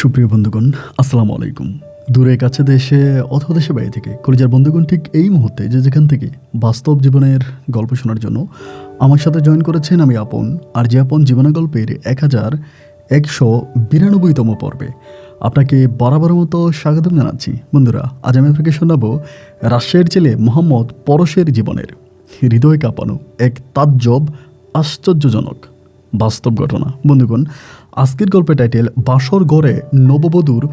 সুপ্রিয় বন্ধুগণ, আসসালামু আলাইকুম। দূরে কাছে দেশে অথবা দেশে বাইরে থেকে কলিজার বন্ধুগণ ঠিক এই মুহূর্তে যে যেখান থেকে বাস্তব জীবনের গল্প শোনার জন্য আমার সাথে জয়েন করেছেন আমি আপন। আর যে আপন জীবনের গল্পের 1192তম পর্বে আপনাকে বরাবরের মতো স্বাগতম জানাচ্ছি। বন্ধুরা, আজ আমি আপনাকে শোনাবো রাজশাহীর ছেলে মোহাম্মদ পরশের জীবনের হৃদয় কাঁপানো এক তাজ্জব আশ্চর্যজনক বাস্তব ঘটনা। বন্ধুগণ, আজকের গল্পের টাইটেল বাসর ঘরে নববধূর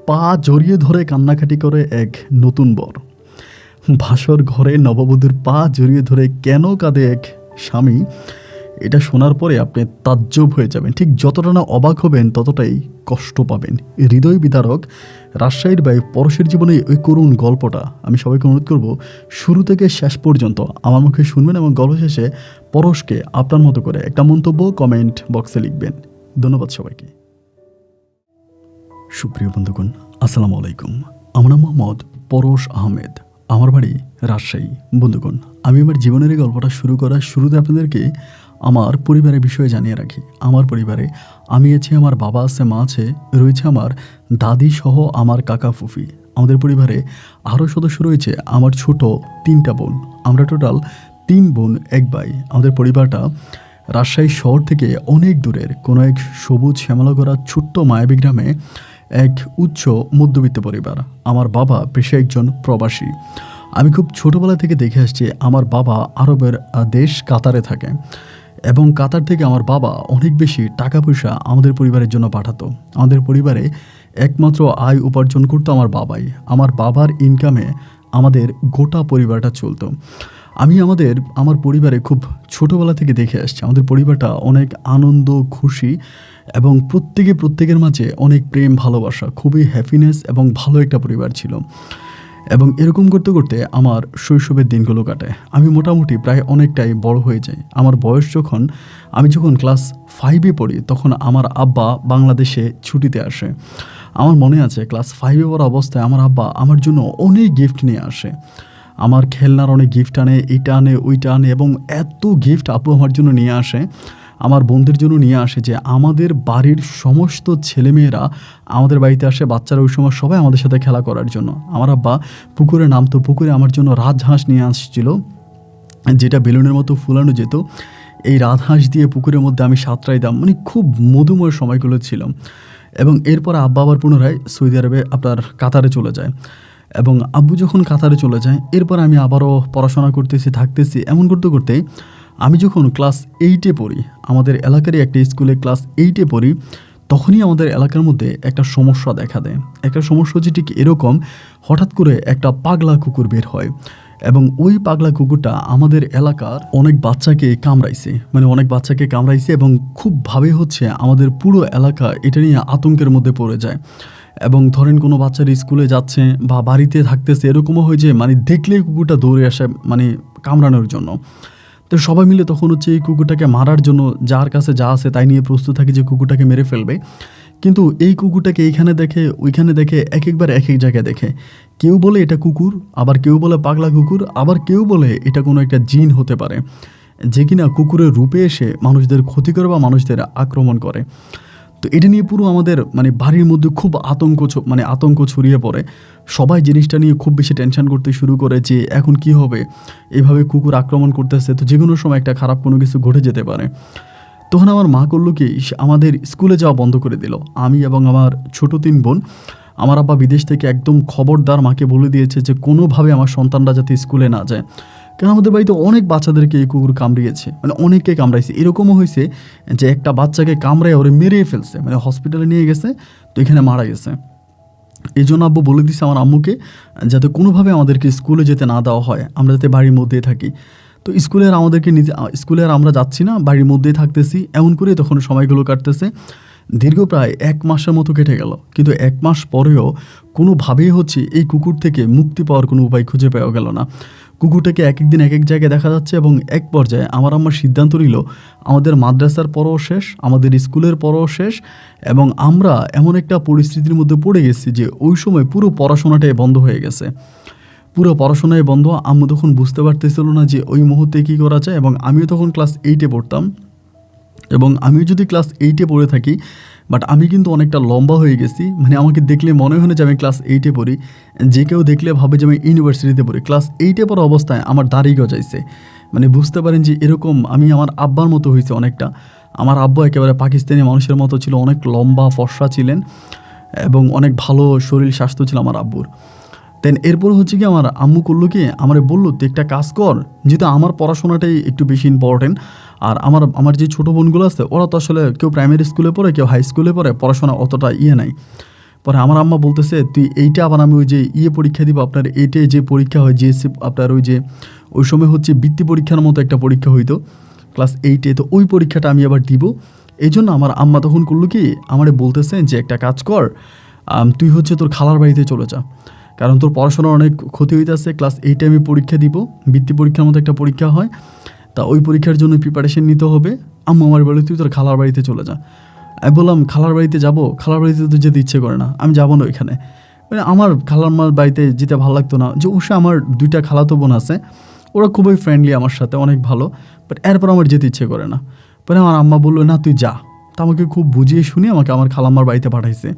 পা জড়িয়ে ধরে কান্নাকাটি করে এক নতুন বর। বাসর ঘরে নববধূর পা জড়িয়ে ধরে কেন কাঁদে এক স্বামী, এটা শোনার পরে আপনি তাজ্জব হয়ে যাবেন। ঠিক যতটা না অবাক হবেন ততটাই কষ্ট পাবেন। হৃদয় বিদারক রাজশাহীর ভাই পরশের জীবনে ওই করুণ গল্পটা আমি সবাইকে অনুরোধ করব শুরু থেকে শেষ পর্যন্ত আমার মুখে শুনবেন এবং গল্প শেষে পরশকে আপনার মতো করে একটা মন্তব্য কমেন্ট বক্সে লিখবেন। ধন্যবাদ সবাইকে। সুপ্রিয় বন্ধুগণ, আসসালামু আলাইকুম। আমার নাম মোহাম্মদ পরশ আহমেদ, আমার বাড়ি রাজশাহী। বন্ধুগণ, আমি আমার জীবনের এই গল্পটা শুরু করার শুরুতে আপনাদেরকে আমার পরিবারের বিষয়ে জানিয়ে রাখি। আমার পরিবারে আমি আছি, আমার বাবা আছে, মা আছে, রয়েছে আমার দাদি সহ আমার কাকা ফুফি। আমাদের পরিবারে আরও সদস্য রয়েছে আমার ছোট 3টা বোন। আমরা টোটাল 3 বোন 1 ভাই। আমাদের পরিবারটা রাজশাহী শহর থেকে অনেক দূরের কোনো এক সবুজ শ্যামলাগড়া ছোট্ট মায়াবী গ্রামে এক উচ্চ মধ্যবিত্ত পরিবার। আমার বাবা পেশায় একজন প্রবাসী। আমি খুব ছোটোবেলা থেকে দেখে আসছি আমার বাবা আরবের দেশ কাতারে থাকে এবং কাতার থেকে আমার বাবা অনেক বেশি টাকা পয়সা আমাদের পরিবারের জন্য পাঠাতো। আমাদের পরিবারে একমাত্র আয় উপার্জন করতো আমার বাবাই। আমার বাবার ইনকামে আমাদের গোটা পরিবারটা চলতো। আমি আমার পরিবারে খুব ছোটোবেলা থেকে দেখে আসছি আমাদের পরিবারটা অনেক আনন্দ খুশি এবং প্রত্যেকের মাঝে অনেক প্রেম ভালোবাসা, খুবই হ্যাপিনেস এবং ভালো একটা পরিবার ছিল। এবং এরকম করতে করতে আমার শৈশবের দিনগুলো কাটে। আমি মোটামুটি প্রায় অনেকটাই বড় হয়ে যাই। আমার বয়স আমি যখন ক্লাস 5-এ পড়ি তখন আমার আব্বা বাংলাদেশে ছুটিতে আসে। আমার মনে আছে ক্লাস 5-এ পড়া অবস্থায় আমার আব্বা আমার জন্য অনেক গিফট নিয়ে আসে। আমার খেলনার অনেক গিফট আনে, এইটা আনে ওইটা আনে এবং এত গিফট আব্বু আমার জন্য নিয়ে আসে, আমার বন্ধুদের জন্য নিয়ে আসে যে আমাদের বাড়ির সমস্ত ছেলেমেয়েরা আমাদের বাড়িতে আসে। বাচ্চারা ওই সময় সবাই আমাদের সাথে খেলা করার জন্য। আমার আব্বা পুকুরে নামতো, পুকুরে আমার জন্য রাজহাঁস নিয়ে আসছিল যেটা বেলুনের মতো ফুলানো যেত। এই রাজহাঁস দিয়ে পুকুরের মধ্যে আমি সাঁতরাইতাম। মানে খুব মধুময় সময়গুলো ছিল। এবং এরপর আব্বা আবার পুনরায় সৌদি আরবে কাতারে চলে যায় এবং আব্বু যখন কাতারে চলে যায় এরপর আমি আবারও পড়াশোনা থাকতেছি। এমন করতে করতে আমি যখন ক্লাস 8-এ পড়ি, আমাদের এলাকারই একটা স্কুলে ক্লাস 8-এ পড়ি, তখনই আমাদের এলাকার মধ্যে একটা সমস্যা দেখা দেয়। একটা সমস্যা হচ্ছে ঠিক এরকম, হঠাৎ করে একটা পাগলা কুকুর বের হয় এবং ওই পাগলা কুকুরটা আমাদের এলাকার অনেক বাচ্চাকে কামড়াইছে এবং খুবভাবে আমাদের পুরো এলাকা এটা নিয়ে আতঙ্কের মধ্যে পড়ে যায়। এবং ধরেন কোনো বাচ্চার স্কুলে যাচ্ছে বা বাড়িতে থাকতেছে, এরকমও হয় যে দেখলেই কুকুরটা দৌড়ে আসে কামড়ানোর জন্য। তো সবাই মিলে তখন এই কুকুরটাকে মারার জন্য যার কাছে যা আছে তাই নিয়ে প্রস্তুত থাকে যে কুকুরটাকে মেরে ফেলবে। কিন্তু এই কুকুরটাকে এইখানে দেখে ওইখানে দেখে একবার এক জায়গায় দেখে। কেউ বলে এটা কুকুর, আবার কেউ বলে পাগলা কুকুর, আবার কেউ বলে এটা কোনো একটা জিন হতে পারে যে কিনা কুকুরের রূপে এসে মানুষদের ক্ষতি করে বা মানুষদের আক্রমণ করে। তো এটা নিয়ে পুরো আমাদের বাড়ির মধ্যে খুব আতঙ্ক ছড়িয়ে পড়ে। সবাই জিনিসটা নিয়ে খুব বেশি টেনশন করতে শুরু করে যে এখন কি হবে, এভাবে কুকুর আক্রমণ করতেছে তো যে কোনো সময় একটা খারাপ কোনো কিছু ঘটে যেতে পারে। তখন আমার মা করলো কি, আমাদের স্কুলে যাওয়া বন্ধ করে দিল। আমি এবং আমার ছোট 3 বোন, আমার আব্বা বিদেশ থেকে একদম খবরদার মাকে বলে দিয়েছে যে কোনোভাবে আমার সন্তানরা যাতে স্কুলে না যায়। কারণ আমাদের বাড়িতে অনেক বাচ্চাদেরকে এই কুকুর কামড়িয়েছে, অনেককে কামড়াইছে। এরকমও হয়েছে যে একটা বাচ্চাকে কামড়ায় ওরে মেরে ফেলছে, হসপিটালে নিয়ে গেছে, তো এখানে মারা গেছে। এই জন্য আব্বু বলে দিচ্ছে আমার আম্মুকে যাতে কোনোভাবে আমাদেরকে স্কুলে যেতে না দেওয়া হয়, আমরা যাতে বাড়ির মধ্যেই থাকি। তো স্কুলে আর আমরা যাচ্ছি না, বাড়ির মধ্যেই থাকতেছি। এমন করে তখন সময়গুলো কাটতেছে। দীর্ঘ প্রায় 1 মাসের মতো কেটে গেল। কিন্তু 1 মাস পরেও কোনোভাবেই এই কুকুর থেকে মুক্তি পাওয়ার কোনো উপায় খুঁজে পাওয়া গেল না। কুকুরটাকে এক একদিন এক এক জায়গায় দেখা যাচ্ছে এবং এক পর্যায়ে আমার আম্মা সিদ্ধান্ত নিল আমাদের মাদ্রাসার পড়াও শেষ, আমাদের স্কুলের পড়াও শেষ এবং আমরা এমন একটা পরিস্থিতির মধ্যে পড়ে গেছি যে ওই সময় পুরো পড়াশোনাটাই বন্ধ হয়ে গেছে। পুরো পড়াশোনায় বন্ধ। আম্মু তখন বুঝতে পারতেছিল না যে ওই মুহূর্তে কী করা যায়। এবং আমিও তখন ক্লাস 8-এ পড়তাম এবং আমিও যদি ক্লাস 8-এ পড়ে থাকি বাট আমি কিন্তু অনেকটা লম্বা হয়ে গেছি, মানে আমাকে দেখলে মনে হয় না যে আমি ক্লাস 8-এ পড়ি। যে কেউ দেখলে ভাবে যে আমি ইউনিভার্সিটিতে পড়ি। ক্লাস 8-এ পড়া অবস্থায় আমার দাড়ি গজাইছে। মানে বুঝতে পারেন যে এরকম আমি আমার আব্বার মতো হইছি অনেকটা। আমার আব্বা একেবারে পাকিস্তানি মানুষের মতো ছিল, অনেক লম্বা ফর্সা ছিলেন এবং অনেক ভালো শরীর স্বাস্থ্য ছিল আমার আব্বুর। দেন এরপর হচ্ছে কি আমার আম্মু করলো কি, আমারে বললো তুই একটা কাজ কর, যেহেতু আমার পড়াশোনাটাই একটু বেশি ইম্পর্টেন্ট। আর আমার যে ছোটো বোনগুলো আছে ওরা তো আসলে কেউ প্রাইমারি স্কুলে পড়ে, কেউ হাই স্কুলে পড়ে, পড়াশোনা অতটা নাই। পরে আমার আম্মা বলতেছে তুই এইটা আবার, আমি ওই যে পরীক্ষা দিব আপনার, এইটাই যে পরীক্ষা হয় জিএসসি আপনার, ওই সময় হচ্ছে বৃত্তি পরীক্ষার মতো একটা পরীক্ষা হইতো ক্লাস 8-এ, তো ওই পরীক্ষাটা আমি আবার দিব। এই জন্য আমার আম্মা তখন করলো কি, আমারে বলতেছে যে একটা কাজ কর, তুই হচ্ছে তোর খালার বাড়িতে চলে যা, কারণ তোর পড়াশোনার অনেক ক্ষতি হইতেছে। ক্লাস 8-এ আমি পরীক্ষা দিব, বৃত্তি পরীক্ষার মতো একটা পরীক্ষা হয়, তা ওই পরীক্ষার জন্য প্রিপারেশন নিতে হবে। আম্মু আমার বলে তুই তোর খালার বাড়িতে চলে যা। আমি বললাম খালার বাড়িতে যাব, খালার বাড়িতে তো যেতে ইচ্ছে করে না, আমি যাবো না ওইখানে। মানে আমার খালার মার বাড়িতে যেতে ভালো লাগতো না, যে ওসে আমার 2টা খালাতো বোন আছে, ওরা খুবই ফ্রেন্ডলি আমার সাথে, অনেক ভালো, বাট এরপর আমার যেতে ইচ্ছে করে না। পরে আমার আম্মা বললো না তুই যা, তা আমাকে খুব বুঝিয়ে শুনিয়ে আমাকে আমার খালাম্মার বাড়িতে পাঠাইছে।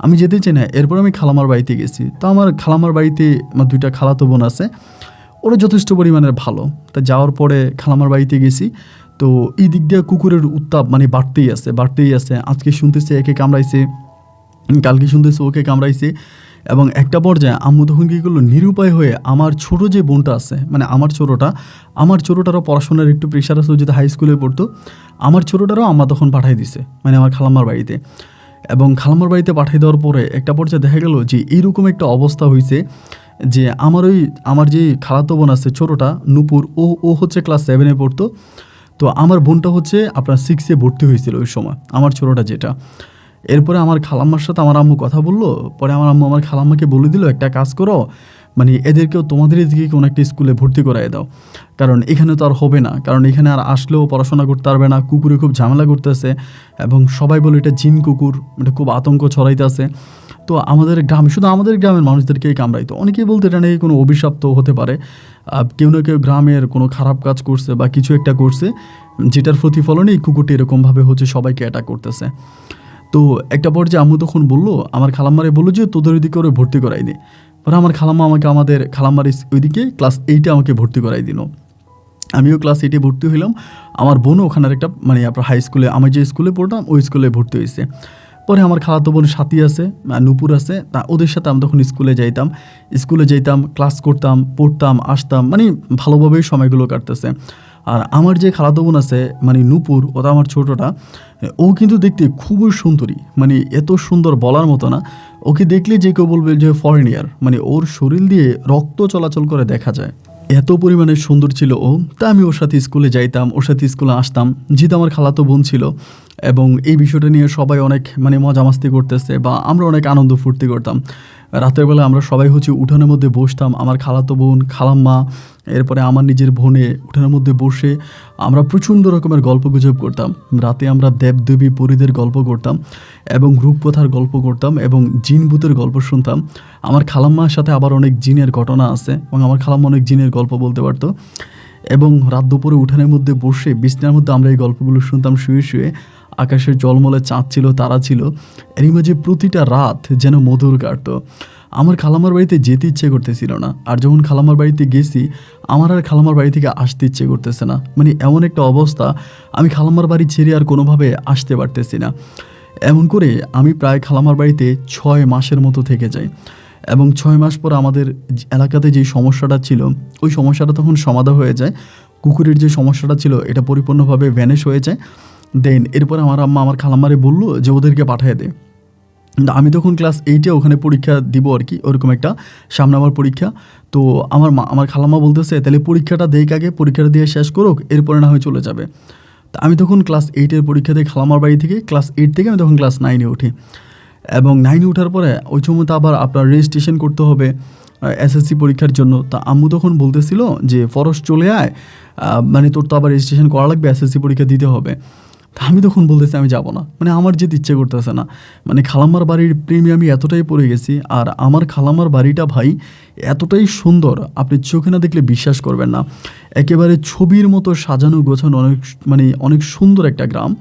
আমি যেতে চাই না, এরপর আমি খালাম্মার বাড়িতে গেছি। তো আমার খালাম্মার বাড়িতে আমার 2টা খালাতো বোন আছে, ওরা যথেষ্ট পরিমাণের ভালো। তা যাওয়ার পরে খালাম্মার বাড়িতে গেছি, তো এই দিক দিয়ে কুকুরের উত্তাপ মানে বাড়তেই আছে। আজকে শুনতেছে একে কামড়াইছে, কালকে শুনতেছে ওকে কামড়াইছে, এবং একটা পর্যায়ে আম্মু তখন কী করলো, নিরুপায় হয়ে আমার ছোটো যে বোনটা আছে, মানে আমার ছোটোটারও পড়াশোনার একটু প্রেশার আছে, যেহেতু হাই স্কুলে পড়তো, আমার ছোটোটারও আম্মা তখন পাঠাই দিছে মানে আমার খালাম্মার বাড়িতে। এবং খালাম্মার বাড়িতে পাঠিয়ে দেওয়ার পরে একটা পর্যায়ে দেখা গেল যে এইরকম একটা অবস্থা হয়েছে যে আমার যে খালাতো বোন আছে ছোটোটা নূপুর, ও হচ্ছে ক্লাস 7-এ পড়তো। তো আমার বোনটা হচ্ছে আপনার 6-এ ভর্তি হয়েছিল ওই সময়, আমার ছোটোটা যেটা। এরপরে আমার খালাম্মার সাথে আমার আম্মু কথা বললো, পরে আমার আম্মু আমার খালাম্মাকে বলে দিল একটা কাজ করো, মানে এদেরকেও তোমাদের এদিকে কোনো একটা স্কুলে ভর্তি করাই দাও, কারণ এখানে তো আর হবে না, কারণ এখানে আর আসলেও পড়াশোনা করতে পারবে না, কুকুরে খুব ঝামেলা করতেছে, এবং সবাই বলে এটা জিন কুকুর, এটা খুব আতঙ্ক ছড়াইতেছে। তো আমাদের গ্রামে, শুধু আমাদের গ্রামের মানুষদেরকেই কামড়াইতো। অনেকেই বলতো এটা নাকি কোনো অভিশপ্ত হতে পারে, কেউ না কেউ গ্রামের কোনো খারাপ কাজ করছে বা কিছু একটা করছে, যেটার প্রতিফলনে এই কুকুরটি এরকমভাবে হচ্ছে সবাইকে অ্যাটাক করতেছে। তো একটা পর্যায়ে আম্মু তখন বললো, আমার খালাম্মারে বললো যে তোদের ওইদিকে ওরে ভর্তি করাই দে। পরে আমার খালাম্মা আমাকে আমাদের খালাম্মার ওইদিকে ক্লাস 8-এ আমাকে ভর্তি করাই দিল। আমিও ক্লাস 8-এ ভর্তি হইলাম, আমার বোনও ওখানের একটা মানে আপনার হাই স্কুলে, আমি যে স্কুলে পড়তাম ওই স্কুলে ভর্তি হয়েছে। পরে আমার খালাতো বোন সাথী আছে, নূপুর আছে, তা ওদের সাথে আমি তখন স্কুলে যাইতাম, ক্লাস করতাম, পড়তাম, আসতাম, মানে ভালোভাবেই সময়গুলো কাটতেছে। আর আমার যে খালাতো বোন আছে মানে নূপুর, ওটা আমার ছোটোটা, ও কিন্তু দেখতে খুবই সুন্দরী, মানে এত সুন্দর বলার মতো না। ওকে দেখলে যে কেউ বলবে যে ফরেনিয়ার, মানে ওর শরীর দিয়ে রক্ত চলাচল করে দেখা যায়, এত পরিমাণে সুন্দর ছিল ও। তা আমি ওর সাথে স্কুলে যাইতাম, ওর সাথে স্কুলে আসতাম, যেহেতু আমার খালাতো বোন ছিল, এবং এই বিষয়টা নিয়ে সবাই অনেক মানে মজা মাস্তি করতেছে বা আমরা অনেক আনন্দ ফুর্তি করতাম। রাতের বেলা আমরা সবাই হচ্ছে উঠানের মধ্যে বসতাম, আমার খালাতো বোন, খালাম্মা, এরপরে আমার নিজের বোনে উঠানের মধ্যে বসে আমরা প্রচণ্ড রকমের গল্পগুজব করতাম। রাতে আমরা দেবদেবী পরীদের গল্প করতাম এবং রূপকথার গল্প করতাম এবং জিন ভূতের গল্প শুনতাম। আমার খালাম্মার সাথে আবার অনেক জিনের ঘটনা আছে, এবং আমার খালাম্মা অনেক জিনের গল্প বলতে পারতো। এবং রাত দুপুরে উঠানের মধ্যে বসে বিছানার মধ্যে আমরা এই গল্পগুলো শুনতাম শুয়ে শুয়ে। আকাশের জলমলে চাঁদ ছিল, তারা ছিল, এরই মাঝে প্রতিটা রাত যেন মধুর কাটতো। আমার খালাম্মার বাড়িতে যেতে ইচ্ছে করতেছিল না, আর যখন খালাম্মার বাড়িতে গেছি আমার আর খালাম্মার বাড়ি থেকে আসতে ইচ্ছে করতেছে না। মানে এমন একটা অবস্থা, আমি খালাম্মার বাড়ি ছেড়ে আর কোনোভাবে আসতে পারতেছি না। এমন করে আমি প্রায় খালাম্মার বাড়িতে 6 মাসের মতো থেকে যাই, এবং 6 মাস পর আমাদের এলাকাতে যেই সমস্যাটা ছিল ওই সমস্যাটা তখন সমাধান হয়ে যায়। কুকুরের যে সমস্যাটা ছিল এটা পরিপূর্ণভাবে ভ্যানিশ হয়ে যায়। দেন এরপর আমার আম্মা আমার খালাম্মারে বললো যে ওদেরকে পাঠিয়ে দে। আমি তখন ক্লাস 8-এ ওখানে পরীক্ষা দিব আর কি, ওরকম একটা সামনে আমার পরীক্ষা। তো আমার খালাম্মা বলতেছে তাহলে পরীক্ষাটা দেখ আগে, পরীক্ষাটা দিয়ে শেষ করুক, এরপরে না হয় চলে যাবে। তা আমি তখন ক্লাস 8-এর পরীক্ষা দিয়ে খালাম্মার বাড়ি থেকে ক্লাস 8 থেকে আমি তখন ক্লাস 9-এ উঠি, এবং 9-এ ওঠার পরে ওই সময় তো আবার আপনার রেজিস্ট্রেশন করতে হবে এসএসসি পরীক্ষার জন্য। তা আম্মু তখন বলতেছিল যে ফরস চলে আয়, মানে তোর তো আবার রেজিস্ট্রেশন করা লাগবে, এসএসসি পরীক্ষা দিতে হবে। তা আমি তখন বলতেছি আমি যাব না, মানে আমার যেতে ইচ্ছে করতেছে না। মানে খালাম্মার বাড়ির প্রেমে আমি এতটাই পড়ে গেছি, আর আমার খালাম্মার বাড়িটা ভাই এতটাই সুন্দর, আপনি চোখে না দেখলে বিশ্বাস করবেন না। একেবারে ছবির মতো সাজানো গোছানো, অনেক মানে অনেক সুন্দর একটা গ্রাম।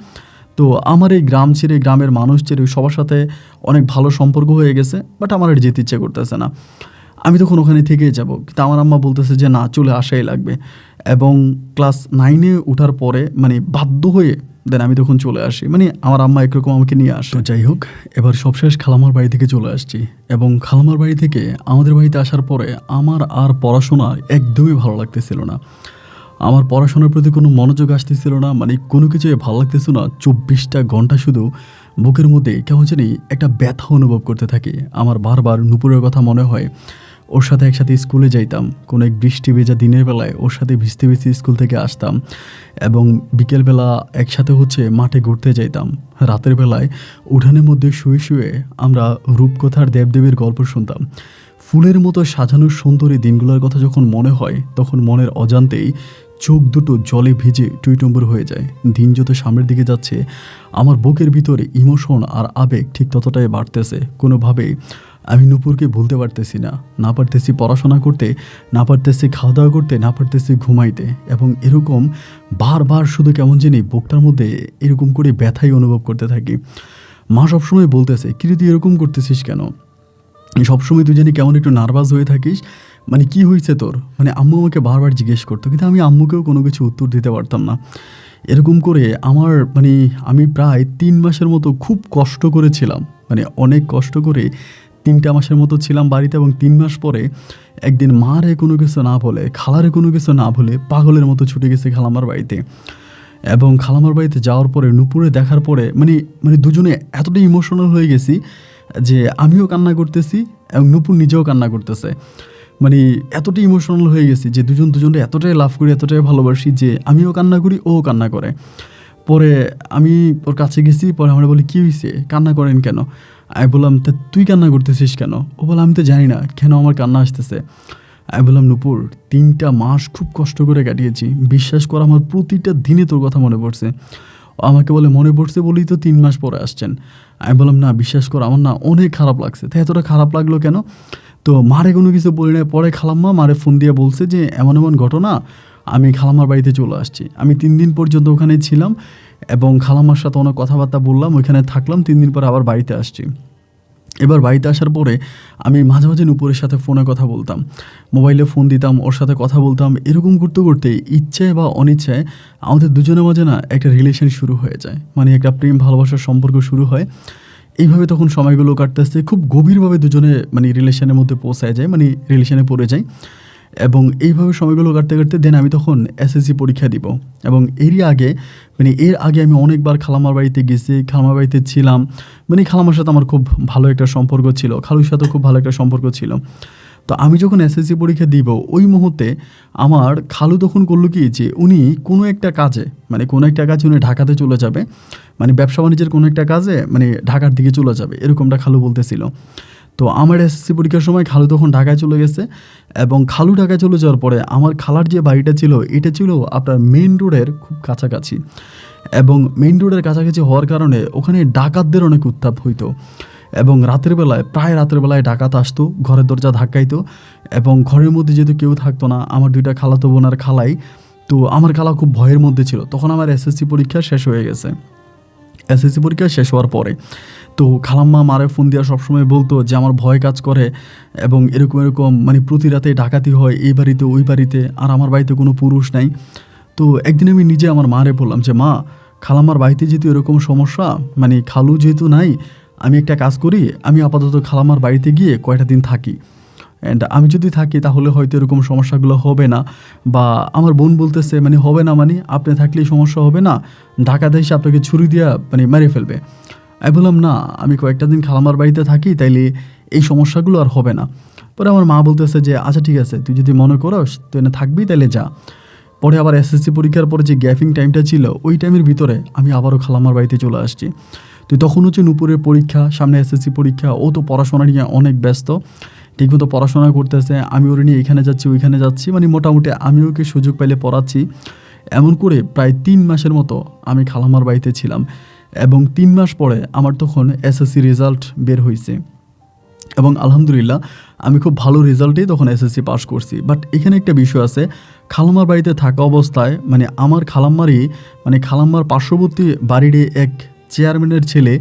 তো তো আমার এই গ্রাম ছেড়ে, গ্রামের মানুষ ছেড়ে সবার সাথে অনেক ভালো সম্পর্ক হয়ে গেছে, বাট আমার আর যেতে ইচ্ছে করতেছে না। আমি তখন ওখানে থেকেই যাব, কিন্তু আমার আম্মা বলতেছে যে না, চলে আসাই লাগবে। এবং ক্লাস 9-এ ওঠার পরে মানে বাধ্য হয়ে দেন আমি তখন চলে আসি, মানে আমার আম্মা একরকম আমাকে নিয়ে আসে। তো যাই হোক, এবার সবশেষ খালামার বাড়ি থেকে চলে আসছি, এবং খালামার বাড়ি থেকে আমাদের বাড়িতে আসার পরে আমার আর পড়াশোনা একদমই ভালো লাগতেছিল না। আমার পড়াশোনার প্রতি কোনো মনোযোগ আসতেছিল না, মানে কোনো কিছুই ভালো লাগতেছিল না। 24টা ঘন্টা শুধু বুকের মধ্যে কেমন জানি একটা ব্যথা অনুভব করতে থাকি। আমার বারবার নুপুরের কথা মনে হয়, ওর সাথে একসাথে স্কুলে যাইতাম, কোনো এক বৃষ্টি ভেজা দিনের বেলায় ওর সাথে ভিজতে ভিজতে স্কুল থেকে আসতাম, এবং বিকেলবেলা একসাথে মাঠে ঘুরতে যাইতাম। রাতের বেলায় উঠানের মধ্যে শুয়ে শুয়ে আমরা রূপকথার দেবদেবীর গল্প শুনতাম। ফুলের মতো সাজানো সুন্দরী দিনগুলোর কথা যখন মনে হয়, তখন মনের অজান্তেই চোখ দুটো জলে ভিজে টুইটুম্বুর হয়ে যায়। দিন যত সামনের দিকে যাচ্ছে, আমার বুকের ভিতরে ইমোশন আর আবেগ ঠিক ততটাই বাড়তেছে। কোনোভাবেই আমি নূপুরকে ভুলতে পারতেছি না, না পারতেছি পড়াশোনা করতে, না পারতেছি খাওয়া দাওয়া করতে, না পারতেছি ঘুমাইতে, এবং এরকম বারবার শুধু কেমন জানি বুকটার মধ্যে এরকম করে ব্যথাই অনুভব করতে থাকি। মা সবসময় বলতেছে, কিরে তুই এরকম করতেছিস কেন? সবসময় তুই জানি কেমন একটু নার্ভাস হয়ে থাকিস, মানে কি হয়েছে তোর? মানে আম্মু আমাকে বারবার জিজ্ঞেস করতো, কিন্তু আমি আম্মুকেও কোনো কিছু উত্তর দিতে পারতাম না। এরকম করে আমার মানে আমি প্রায় 3 মাসের মতো খুব কষ্ট করেছিলাম, মানে অনেক কষ্ট করে 3টা মাসের মতো ছিলাম বাড়িতে। এবং 3 মাস পরে একদিন মারে কোনো কিছু না বলে, খালারে কোনো কিছু না বলে পাগলের মতো ছুটে গেছে খালামার বাড়িতে। এবং খালামার বাড়িতে যাওয়ার পরে নুপুরে দেখার পরে মানে মানে দুজনে এতটাই ইমোশনাল হয়ে গেছি যে আমিও কান্না করতেছি এবং নুপুর নিজেও কান্না করতেছে। মানে এতটাই ইমোশনাল হয়ে গেছি যে দুজনকে এতটাই লাভ করি, এতটাই ভালোবাসি যে আমিও কান্না করি, ও কান্না করে। পরে আমি ওর কাছে গেছি, পরে আমরা বলি, কী হয়েছে, কান্না করেন কেন? আমি বললাম, তা তুই কান্না করতেছিস কেন? ও বলে, আমি তো জানি না কেন আমার কান্না আসতেছে। আমি বললাম, নূপুর 3টা মাস খুব কষ্ট করে কাটিয়েছি, বিশ্বাস কর আমার প্রতিটা দিনে তোর কথা মনে পড়ছে। ও আমাকে বলে, মনে পড়ছে বলেই তো 3 মাস পরে আসছেন। আমি বললাম, না বিশ্বাস কর আমার না অনেক খারাপ লাগছে। তো এতটা খারাপ লাগলো কেন? তো মারে কোনো কিছু বলি না। পরে খালাম্মা মারে ফোন দিয়ে বলছে যে এমন এমন ঘটনা, আমি খালাম্মার বাড়িতে চলে আসছি। আমি 3 দিন পর্যন্ত ওখানে ছিলাম এবং খালাম্মার সাথে অনেক কথাবার্তা বললাম, ওইখানে থাকলাম। 3 দিন পরে আবার বাড়িতে আসছি। এবার বাড়িতে আসার পরে আমি মাঝে মাঝে নূপুরের সাথে ফোনে কথা বলতাম, মোবাইলে ফোন দিতাম, ওর সাথে কথা বলতাম। এরকম করতে করতে ইচ্ছায় বা অনিচ্ছায় আমাদের দুজনের মাঝে না একটা রিলেশন শুরু হয়ে যায়, মানে একটা প্রেম ভালোবাসার সম্পর্ক শুরু হয়। এইভাবে তখন সময়গুলো কাটতে আসতে খুব গভীরভাবে দুজনে মানে রিলেশনের মধ্যে পৌঁছায় যায়, মানে রিলেশনে পড়ে যায়। এবং এইভাবে সময়গুলো কাটতে কাটতে দেন আমি তখন এসএসসি পরীক্ষা দিব। এবং এর আগে আমি অনেকবার খালামার বাড়িতে গেছি, খালামার বাড়িতে ছিলাম, মানে খালামার সাথে আমার খুব ভালো একটা সম্পর্ক ছিল, খালুর সাথেও খুব ভালো একটা সম্পর্ক ছিল। তো আমি যখন এসএসসি পরীক্ষা দিব, ওই মুহূর্তে আমার খালু তখন করলো কি, যে উনি কোনো একটা কাজে উনি ঢাকাতে চলে যাবে, মানে ব্যবসা বাণিজ্যের কোনো একটা কাজে মানে ঢাকার দিকে চলে যাবে, এরকমটা খালু বলতেছিল। তো আমার এসএসসি পরীক্ষার সময় খালু তখন ঢাকায় চলে গেছে। এবং খালু ঢাকায় চলে যাওয়ার পরে আমার খালার যে বাড়িটা ছিল, এটা ছিল আপনার মেইন রোডের খুব কাছাকাছি। এবং মেইন রোডের কাছাকাছি হওয়ার কারণে ওখানে ডাকাতদের অনেক উত্তাপ হইতো। এবং প্রায় রাতের বেলায় ডাকাত আসতো, ঘরের দরজা ধাক্কাইতো, এবং ঘরের মধ্যে যেহেতু কেউ থাকতো না, আমার 2টা খালাতো বোন আর খালাই, তো আমার খালা খুব ভয়ের মধ্যে ছিল। তখন আমার এসএসসি পরীক্ষা শেষ হয়ে গেছে। এসএসসি পরীক্ষা শেষ হওয়ার পরে তো খালাম্মা মারে ফোন দিয়ে সবসময় বলতো যে আমার ভয় কাজ করে, এবং এরকম মানে প্রতি রাতে ডাকাতি হয় এই বাড়িতে ওই বাড়িতে, আর আমার বাড়িতে কোনো পুরুষ নাই। তো একদিন আমি নিজে আমার মারে বললাম যে মা, খালাম্মার বাড়িতে যেহেতু এরকম সমস্যা, মানে খালু যেহেতু নাই, আমি একটা কাজ করি, আমি আপাতত খালাম্মার বাড়িতে গিয়ে কয়টা দিন থাকি, অ্যান্ড আমি যদি থাকি তাহলে হয়তো এরকম সমস্যাগুলো হবে না। বা আমার বোন বলতেছে মানে হবে না, মানে আপনি থাকলেই সমস্যা হবে না, ঢাকাতে এসে আপনাকে ছুরি দিয়া মানে মেরে ফেলবে। আমি বললাম, না আমি কয়েকটা দিন খালামার বাড়িতে থাকি, তাইলে এই সমস্যাগুলো আর হবে না। পরে আমার মা বলতেছে যে আচ্ছা ঠিক আছে, তুই যদি মনে করস তুই এনে থাকবি তাহলে যা। পরে আবার এসএসসি পরীক্ষার পরে যে গ্যাপিং টাইমটা ছিল, ওই টাইমের ভিতরে আমি আবারও খালামার বাড়িতে চলে আসছি। তো তখন নূপুরের পরীক্ষা, সামনে এসএসসি পরীক্ষা, ও তো পড়াশোনা নিয়ে অনেক ব্যস্ত, ঠিকমতো পড়াশোনা করতেছে, আমি ওর নিয়ে এখানে যাচ্ছি ওইখানে যাচ্ছি, মানে মোটামুটি আমি ওকে সুযোগ পাইলে পড়াচ্ছি। এমন করে প্রায় 3 মাসের মতো আমি খালামার বাড়িতে ছিলাম। এবং 3 মাস পরে আমার তখন এসএসসি রেজাল্ট বের হয়েছে, এবং আলহামদুলিল্লাহ আমি খুব ভালো রেজাল্টেই তখন এসএসসি পাস করছি। বাট এখানে একটা বিষয় আছে, খালাম্মার বাড়িতে থাকা অবস্থায় মানে আমার খালাম্মারই মানে খালাম্মার পার্শ্ববর্তী বাড়ির এক চেয়ারম্যানের ছেলে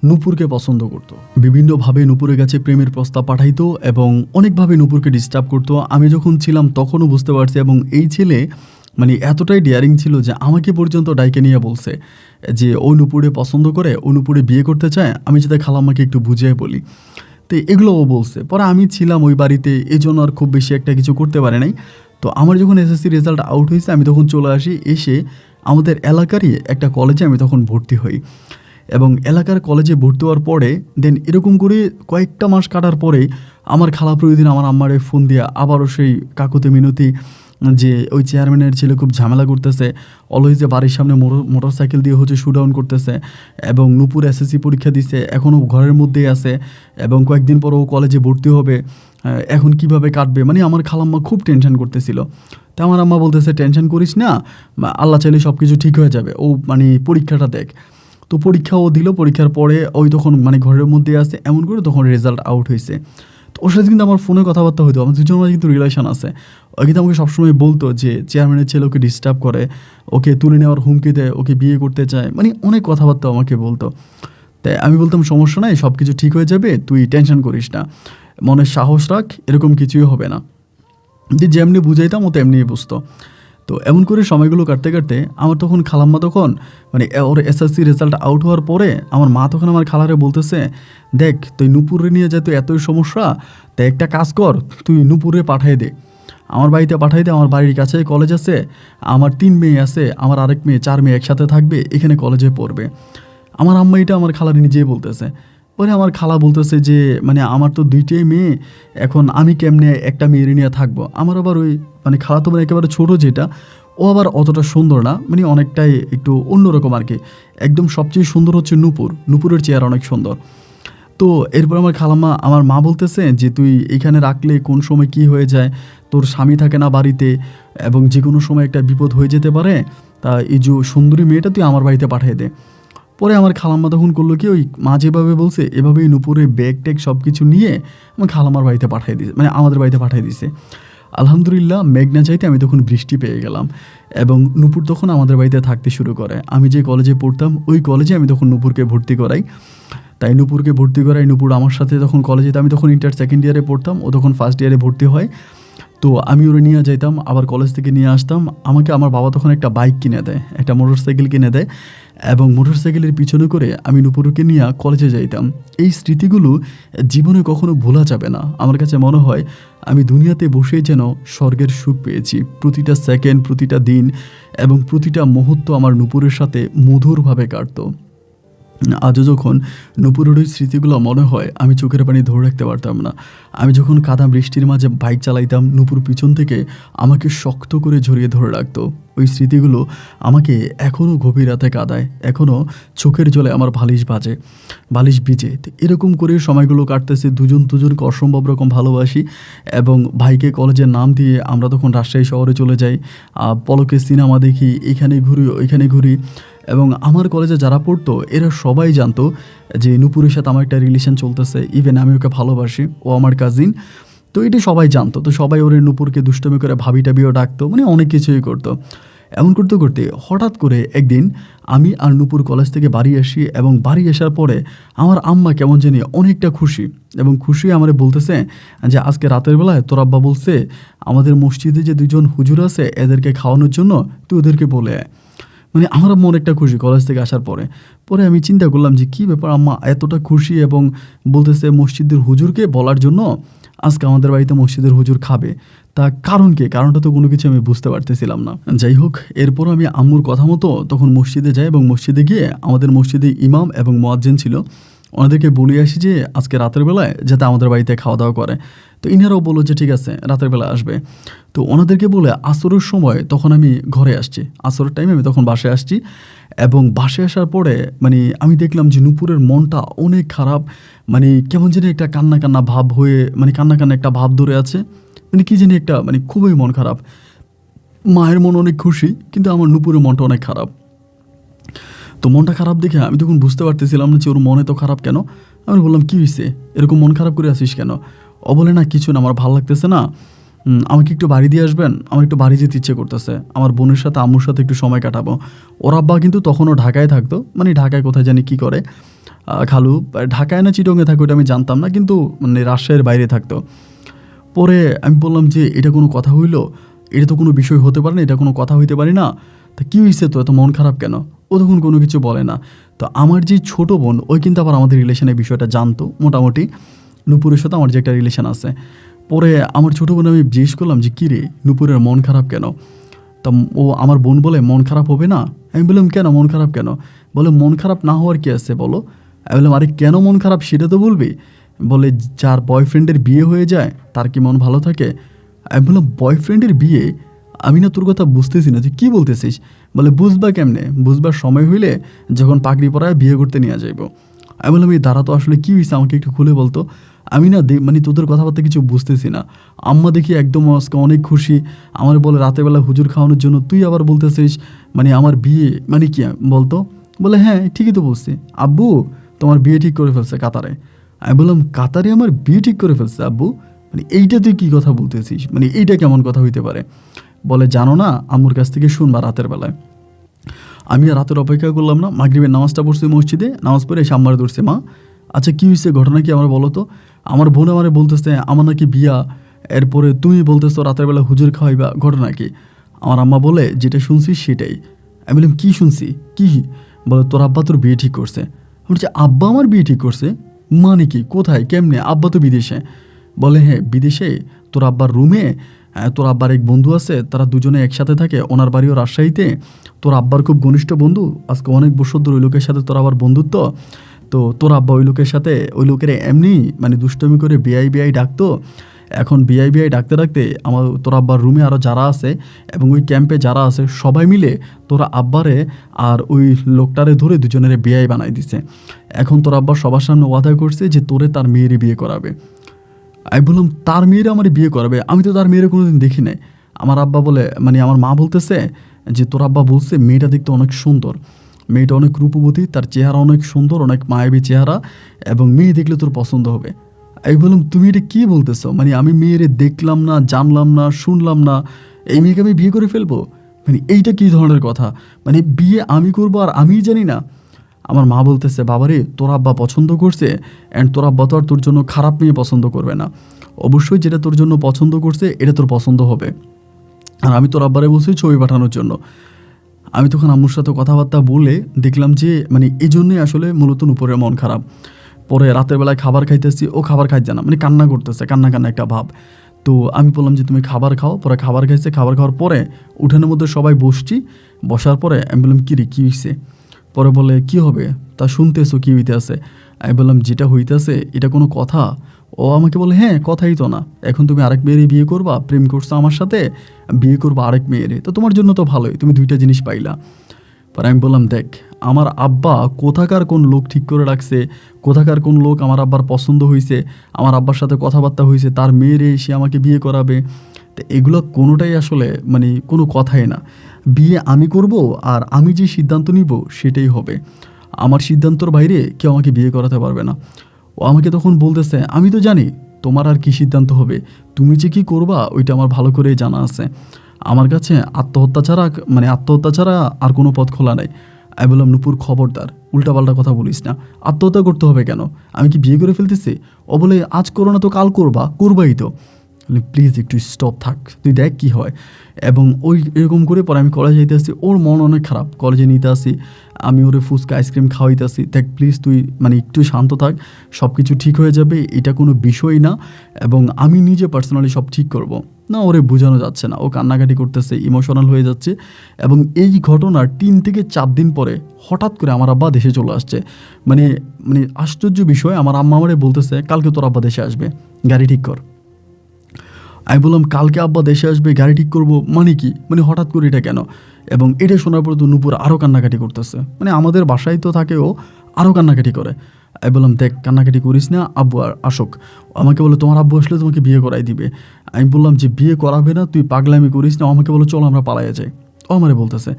নূপুরকে পছন্দ করত। বিভিন্নভাবে নূপুরের কাছে প্রেমের প্রস্তাব পাঠাইতো এবং অনেকভাবে নূপুরকে ডিস্টার্ব করতো। আমি যখন ছিলাম তখনও বুঝতে পারছি, এবং এই ছেলে মানে এতটাই ডেয়ারিং ছিল যে আমাকে পর্যন্ত ডাইকে নিয়ে বলছে যে ও নূপুরে পছন্দ করে, ও নূপুরে বিয়ে করতে চায়, আমি যাতে খালাম্মাকে একটু বুঝিয়ে বলি। তো এগুলো ও বলছে। পরে আমি ছিলাম ওই বাড়িতে, এই জন্য আর খুব বেশি একটা কিছু করতে পারে নাই। তো আমার যখন এসএসসি রেজাল্ট আউট হয়েছে আমি তখন চলে আসি, এসে আমাদের এলাকারই একটা কলেজে আমি তখন ভর্তি হই। এবং এলাকার কলেজে ভর্তি হওয়ার পরে দেন এরকম করে কয়েকটা মাস কাটার পরে আমার খালা প্রতিদিন আমার আম্মারে ফোন দিয়ে আবারও সেই কাকুতি মিনতি যে ওই চেয়ারম্যানের ছেলে খুব ঝামেলা করতেছে, অলওয়েজ যে বাড়ির সামনে মোটর সাইকেল দিয়ে হচ্ছে শুডাউন করতেছে, এবং নূপুর এসএসসি পরীক্ষা দিছে, এখনও ঘরের মধ্যেই আছে, এবং কয়েকদিন পর ও কলেজে ভর্তি হবে, এখন কিভাবে কাটবে। মানে আমার খালাম্মা খুব টেনশন করতেছিল। তো আমার আম্মা বলতেছে টেনশন করিস না, আল্লাহ চাইলে সব কিছু ঠিক হয়ে যাবে, ও মানে পরীক্ষাটা দেখ। তো পরীক্ষা ও দিল, পরীক্ষার পরে ওই তখন মানে ঘরের মধ্যে আছে, এমন করে তখন রেজাল্ট আউট হয়েছে। তো ওর সাথে কিন্তু আমার ফোনে কথাবার্তা হইতো, আমার দুজনের মাঝে কিন্তু রিলেশন আছে। ও কিন্তু আমাকে সবসময় বলতো যে চেয়ারম্যানের ছেলে ওকে ডিস্টার্ব করে, ওকে তুলে নেওয়ার হুমকি দেয়, ওকে বিয়ে করতে চায়, মানে অনেক কথাবার্তা আমাকে বলতো। তাই আমি বলতাম সমস্যা নাই, সব কিছু ঠিক হয়ে যাবে, তুই টেনশন করিস না, মনে সাহস রাখ, এরকম কিছুই হবে না। যে যেমনি বুঝাইতাম ও তেমনি বুঝতো। তো এমন করে সময়গুলো কাটতে কাটতে আমার তখন খালাম্মা তখন মানে ওর এসএসসি রেজাল্ট আউট হওয়ার পরে আমার মা তখন আমার খালারে বলতেছে, দেখ তুই নূপুরে নিয়ে যেত এতই সমস্যা, তাই একটা কাজ কর, তুই নূপুরে পাঠিয়ে দে, আমার বাড়িতে পাঠিয়ে দে, আমার বাড়ির কাছে কলেজ আছে, আমার 3 মেয়ে আছে, আমার আরেক মেয়ে 4 মেয়ে একসাথে থাকবে, এখানে কলেজে পড়বে। আমার আম্মা এটা আমার খালার নিজেই বলতেছে। পরে আমার খালা বলতেছে যে মানে আমার তো 2টাই মেয়ে, এখন আমি কেমনে একটা মেয়ের নিয়ে থাকবো। আমার আবার ওই মানে খালা তো মানে একেবারে ছোটো যেটা, ও আবার অতটা সুন্দর না, মানে অনেকটাই একটু অন্যরকম আর কি। একদম সবচেয়ে সুন্দর হচ্ছে নূপুর, নূপুরের চেহারা অনেক সুন্দর। তো এরপর আমার খালাম্মা আমার মা বলতেছে যে তুই এখানে রাখলে কোন সময় কি হয়ে যায়, তোর স্বামী থাকে না বাড়িতে, এবং যে কোনো সময় একটা বিপদ হয়ে যেতে পারে, তা এই যে সুন্দরী মেয়েটা তুই আমার বাড়িতে পাঠিয়ে দে। পরে আমার খালাম্মা তখন করলো কি, ওই মা যেভাবে বলছে এভাবেই নূপুরে ব্যাগ ট্যাগ সব কিছু নিয়ে আমার খালাম্মার বাড়িতে পাঠিয়ে দিয়েছে, মানে আমাদের বাড়িতে পাঠিয়ে দিয়েছে। আলহামদুলিল্লাহ, মেঘনা চাইতে আমি তখন বৃষ্টি পেয়ে গেলাম, এবং নূপুর তখন আমাদের বাড়িতে থাকতে শুরু করে। আমি যে কলেজে পড়তাম ওই কলেজে আমি তখন নূপুরকে ভর্তি করাই। তাই নূপুরকে ভর্তি করাই, নূপুর আমার সাথে তখন কলেজে, আমি তখন ইন্টার সেকেন্ড ইয়ারে পড়তাম, ও তখন ফার্স্ট ইয়ারে ভর্তি হয়। তো আমি ওরা নিয়ে যাইতাম, আবার কলেজ থেকে নিয়ে আসতাম। আমাকে আমার বাবা তখন একটা বাইক কিনে দেয়, একটা মোটর সাইকেল কিনে দেয়, এবং মোটর সাইকেলের পিছনে করে আমি নূপুরকে নিয়ে কলেজে যাইতাম। এই স্মৃতিগুলো জীবনে কখনো ভোলা যাবে না। আমার কাছে মনে হয় আমি দুনিয়াতে বসেই যেন স্বর্গের সুখ পেয়েছি। প্রতিটা সেকেন্ড, প্রতিটা দিন এবং প্রতিটা মুহূর্ত আমার নূপুরের সাথে মধুরভাবে কাটতো। আজও যখন নূপুরের ওই স্মৃতিগুলো মনে হয় আমি চোখের পানি ধরে রাখতে পারতাম না। আমি যখন কাদা বৃষ্টির মাঝে বাইক চালাইতাম, নূপুর পিছন থেকে আমাকে শক্ত করে জড়িয়ে ধরে রাখতো। ওই স্মৃতিগুলো আমাকে এখনও গভীর রাতে কাঁদায়, এখনও চোখের জলে আমার বালিশ ভিজে। তো এরকম করে সময়গুলো কাটতেছে, দুজনকে অসম্ভব রকম ভালোবাসি, এবং ভাইকে কলেজের নাম দিয়ে আমরা তখন রাজশাহী শহরে চলে যাই, পলকে সিনেমা দেখি, এখানে ঘুরি ওইখানে ঘুরি। এবং আমার কলেজে যারা পড়তো এরা সবাই জানতো যে নূপুরের সাথে আমার একটা রিলেশন চলতেছে, ইভেন আমি ওকে ভালোবাসি, ও আমার কাজিন। তো এটা সবাই জানতো। তো সবাই ওরে নূপুরকে দুষ্টমি করে ভাবি টাবিও ডাকতো, মানে অনেক কিছুই করতো। এমন করতে করতে হঠাৎ করে একদিন আমি আর নূপুর কলেজ থেকে বাড়ি আসি, এবং বাড়ি আসার পরে আমার আম্মা কেমন জানি অনেকটা খুশি, এবং খুশি আমারে বলতেছে যে আজকে রাতের বেলায় তোর আব্বা বলছে আমাদের মসজিদে যে 2জন হুজুর আছে এদেরকে খাওয়ানোর জন্য, তুই ওদেরকে বলে আয়। মানে আমার আম্মা অনেকটা খুশি কলেজ থেকে আসার পরে আমি চিন্তা করলাম যে কী ব্যাপার, আম্মা এতটা খুশি এবং বলতেছে মসজিদের হুজুরকে বলার জন্য আজকে আমাদের বাড়িতে মসজিদের হুজুর খাবে। তা কারণ কি, কারণটা তো কোনো কিছু আমি বুঝতে পারতেছিলাম না। যাই হোক, এরপর আমি আম্মুর কথা মতো তখন মসজিদে যাই, এবং মসজিদে গিয়ে আমাদের মসজিদে ইমাম এবং মুয়াজ্জিন ছিল, ওনাদেরকে বলে আসি যে আজকে রাতের বেলায় যাতে আমাদের বাড়িতে খাওয়া দাওয়া করে। তো ইনারাও বললো যে ঠিক আছে রাতের বেলা আসবে। তো ওনাদেরকে বলে আসরের সময় তখন আমি ঘরে আসছি, আসরের টাইমে আমি তখন বাসায় আসছি, এবং বাসায় আসার পরে মানে আমি দেখলাম যে নূপুরের মনটা অনেক খারাপ, মানে কেমন জানি একটা কান্না কান্না ভাব হয়ে, মানে কান্না কান্না একটা ভাব ধরে আছে, মানে কী জানি একটা, মানে খুবই মন খারাপ। মায়ের মন অনেক খুশি, কিন্তু আমার নূপুরের মনটা অনেক খারাপ। তো মনটা খারাপ দেখে আমি তখন বুঝতে পারতেছিলাম না যে ওর মনে তো খারাপ কেন। আমি বললাম কী হয়েছে, এরকম মন খারাপ করে আসিস কেন? ও ও বলে, না কিছু না, আমার ভালো লাগতেছে না, আমাকে একটু বাড়ি দিয়ে আসবেন, আমার একটু বাড়ি যেতে ইচ্ছে করতেছে, আমার বোনের সাথে আম্মুর সাথে একটু সময় কাটাবো। ওর আব্বা কিন্তু তখনও ঢাকায় থাকতো, মানে ঢাকায় কোথায় জানি কী করে, খালু ঢাকায় না চিটংয়ে থাকে ওটা আমি জানতাম না, কিন্তু মানে রাজশাহীর বাইরে থাকতো। পরে আমি বললাম যে এটা কোনো কথা হইলো, এটা তো কোনো বিষয় হতে পারে না, এটা কোনো কথা হইতে পারে না, তা কী হয়েছে, তো এত মন খারাপ কেন? ও তখন কোনো কিছু বলে না। তো আমার যে ছোটো বোন, ওই কিন্তু আবার আমাদের রিলেশনের বিষয়টা জানতো মোটামুটি, নূপুরের সাথে আমার যে একটা রিলেশন আছে। পরে আমার ছোটো বোন আমি জিজ্ঞেস করলাম যে কী রে, নূপুরের মন খারাপ কেন? তা ও আমার বোন বলে, মন খারাপ হবে না? আমি বললাম কেন, মন খারাপ কেন? বলে, মন খারাপ না হওয়ার কি আছে বলো? আমি বললাম, আরে কেন মন খারাপ সেটা তো বলবি। বলে, যার বয়ফ্রেন্ডের বিয়ে হয়ে যায় তার কি মন ভালো থাকে? আমি বললাম, বয়ফ্রেন্ডের বিয়ে? আমি না তোর কথা বুঝতেছি না, তুই কী বলতেছিস? বলে, বুঝবা কেমনে, বুঝবার সময় হইলে যখন পাগড়ি পরায় বিয়ে করতে নিয়ে যাইব। আমি বললাম, এই দাঁড়া তো, আসলে কী হয়েছে আমাকে একটু খুলে বলতো। আমি না মানে তোদের কথাবার্তা কিছু বুঝতেছি না। আম্মা দেখি একদম আজকে অনেক খুশি, আমার বলে রাতেরবেলা হুজুর খাওয়ানোর জন্য, তুই আবার বলতেছিস মানে আমার বিয়ে মানে কি বলতো? বলে, হ্যাঁ ঠিকই তো বলছি, আব্বু তোমার বিয়ে ঠিক করে ফেলছে কাতারে। আমি বললাম, কাতারে আমার বিয়ে ঠিক করে ফেলছে আব্বু? মানে এইটা তুই কী কথা বলতেছিস, মানে এইটা কেমন কথা হইতে পারে? বলে, জানো না, আম্মুর কাছ থেকে শুনবা রাতের বেলায়। আমি আর রাতের অপেক্ষা করলাম না, মাগরিবের নামাজটা পড়ছি মসজিদে, নামাজ পড়ে এসে আম্মারে ধরছে, মা আচ্ছা কী হয়েছে, ঘটনা কি আমার বলো তো? আমার বোন আমারে বলতেছে আমার নাকি বিয়া, এরপরে তুমি বলতেছো রাতের বেলা হুজুর খাওয়াইবা, ঘটনা কি? আমার আম্মা বলে, যেটা শুনছি সেটাই। আমি বললাম, কী শুনছি কী? বলে, তোর আব্বা তোর বিয়ে ঠিক করছে। আমি বলছি, আব্বা আমার বিয়ে ঠিক করছে? মানে কি, কোথায়, কেমনে? আব্বা তো বিদেশে। বলে, হ্যাঁ বিদেশে, তোর আব্বার রুমে তোর আব্বার এক বন্ধু আছে, তারা দুজনে একসাথে থাকে, ওনার বাড়িও রাজশাহীতে, তোর আব্বার খুব ঘনিষ্ঠ বন্ধু, আজকে অনেক বছর ধরে ওই লোকের সাথে তোর আবার বন্ধুত্ব। তো তোর আব্বা ওই লোকের সাথে, ওই লোকের এমনি মানে দুষ্টমি করে বিআই বিআই ডাকতো। এখন বিআই বিআই ডাকতে ডাকতে আমার তোর আব্বার রুমে আরও যারা আছে এবং ওই ক্যাম্পে যারা আছে সবাই মিলে তোরা আব্বারে আর ওই লোকটারে ধরে দুজনের বিআই বানাই দিছে। এখন তোর আব্বা সবার সামনে ওয়াদা করছে যে তোরে তার মেয়েরই বিয়ে করাবে। আমি বললাম, তার মেয়েরা আমার বিয়ে করাবে? আমি তো তার মেয়েরা কোনোদিন দেখি নাই। আমার আব্বা বলে, মানে আমার মা বলতেছে যে তোর আব্বা বলছে মেয়েটা দেখতে অনেক সুন্দর, মেয়েটা অনেক রূপবতী, তার চেহারা অনেক সুন্দর, অনেক মায়াবী চেহারা, এবং মেয়ে দেখলে তোর পছন্দ হবে। আমি বললাম, তুমি এটা কী বলতেছো? মানে আমি মেয়েরে দেখলাম না, জানলাম না, শুনলাম না, এই মেয়েকে আমি বিয়ে করে ফেলবো? মানে এইটা কী ধরনের কথা? মানে বিয়ে আমি করবো আর আমিই জানি না? আমার মা বলতেছে, বাবারে তোর আব্বা পছন্দ করছে, অ্যান্ড তোর আব্বা তো আর তোর জন্য খারাপ মেয়ে পছন্দ করবে না, অবশ্যই যেটা তোর জন্য পছন্দ করছে এটা তোর পছন্দ হবে। আর আমি তোর আব্বারে বলছি ছবি পাঠানোর জন্য। আমি তখন আম্মুর সাথে কথাবার্তা বলে দেখলাম যে মানে এই জন্যই আসলে মূলত উপরের মন খারাপ। পরে রাতের বেলায় খাবার খাইতেছি, ও খাবার খাইছে না, মানে কান্না করতেছে, কান্না কান্না একটা ভাব। তো আমি বললাম যে তুমি খাবার খাও। পরে খাবার খাইছে, খাবার খাওয়ার পরে উঠানের মধ্যে সবাই বসছি, বসার পরে আমি বললাম, কী রে কী হয়েছে? পরে বলে, কি হবে তা শুনতেছো, কী হইতে আছে? আমি বললাম, যেটা হইতেছে এটা কোনো কথা? ও আমাকে বলে, হ্যাঁ কথাই তো না, এখন তুমি আরেক মেয়েরই বিয়ে করবা, প্রেম করছো আমার সাথে, বিয়ে করবা আরেক মেয়েরে, তো তোমার জন্য তো ভালোই, তুমি দুইটা জিনিস পাইলা। পরে আমি বললাম, দেখ আমার আব্বা কোথাকার কোন লোক ঠিক করে রাখছে, কোথাকার কোন লোক আমার আব্বার পছন্দ হয়েছে, আমার আব্বার সাথে কথাবার্তা হয়েছে, তার মেয়েরে সে আমাকে বিয়ে করাবে, তো এগুলো কোনোটাই আসলে মানে কোনো কথাই না। বিয়ে আমি করব, আর আমি যে সিদ্ধান্ত নিব সেটাই হবে, আমার সিদ্ধান্তর বাইরে কেউ আমাকে বিয়ে করাতে পারবে না। ও আমাকে তখন বলতেছে, আমি তো জানি তোমার আর কি সিদ্ধান্ত হবে, তুমি যে কী করবা ওইটা আমার ভালো করেই জানা আছে, আমার কাছে আত্মহত্যা ছাড়া আর কোনো পথ খোলা নাই। আমি বললাম, নূপুর খবরদার উল্টাপাল্টা কথা বলিস না, আত্মহত্যা করতে হবে কেন, আমি কি বিয়ে করে ফেলতেছি? ও বলে, আজ করো না তো কাল করবাই তো। প্লিজ একটু স্টপ থাক, তুই দেখ কী হয়। এবং ওই এরকম করে পরে আমি কলেজে যেতে আসি, ওর মন অনেক খারাপ, কলেজে নিতে আসি, আমি ওরে ফুচকা আইসক্রিম খাওয়াইতে আসি, দেখ প্লিজ তুই মানে একটু শান্ত থাক, সব কিছু ঠিক হয়ে যাবে, এটা কোনো বিষয় না, এবং আমি নিজে পার্সোনালি সব ঠিক করব। না, ওরে বোঝানো যাচ্ছে না, ও কান্নাকাটি করতেছে, ইমোশনাল হয়ে যাচ্ছে। এবং এই ঘটনার 3 থেকে 4 দিন পরে হঠাৎ করে আমার আব্বা দেশে চলে আসছে। মানে মানে আশ্চর্য বিষয়, আমার আম্মা আমারে বলতেছে, কালকে তোর আব্বা দেশে আসবে, গাড়ি ঠিক কর। আমি বললাম, কালকে আব্বা দেশে আসবে, গাড়ি ঠিক করব মানে কি, মানে হঠাৎ করে এটা কেন? এবং এটা শোনার পর তো নূপুর আরও কান্নাকাটি করতেছে, মানে আমাদের বাসায় তো থাকে, ও আরও কান্নাকাটি করে। আমি বললাম, দেখ কান্নাকাটি করিস না, আব্বু আর আসুক। আমাকে বলে, তোমার আব্বু আসলে তোমাকে বিয়ে করাই দিবে। আমি বললাম যে বিয়ে করাবে না, তুই পাগলামি করিস না। আমাকে বলো, চলো আমরা পালাইয়া যাই, ও আমারে বলতেছে,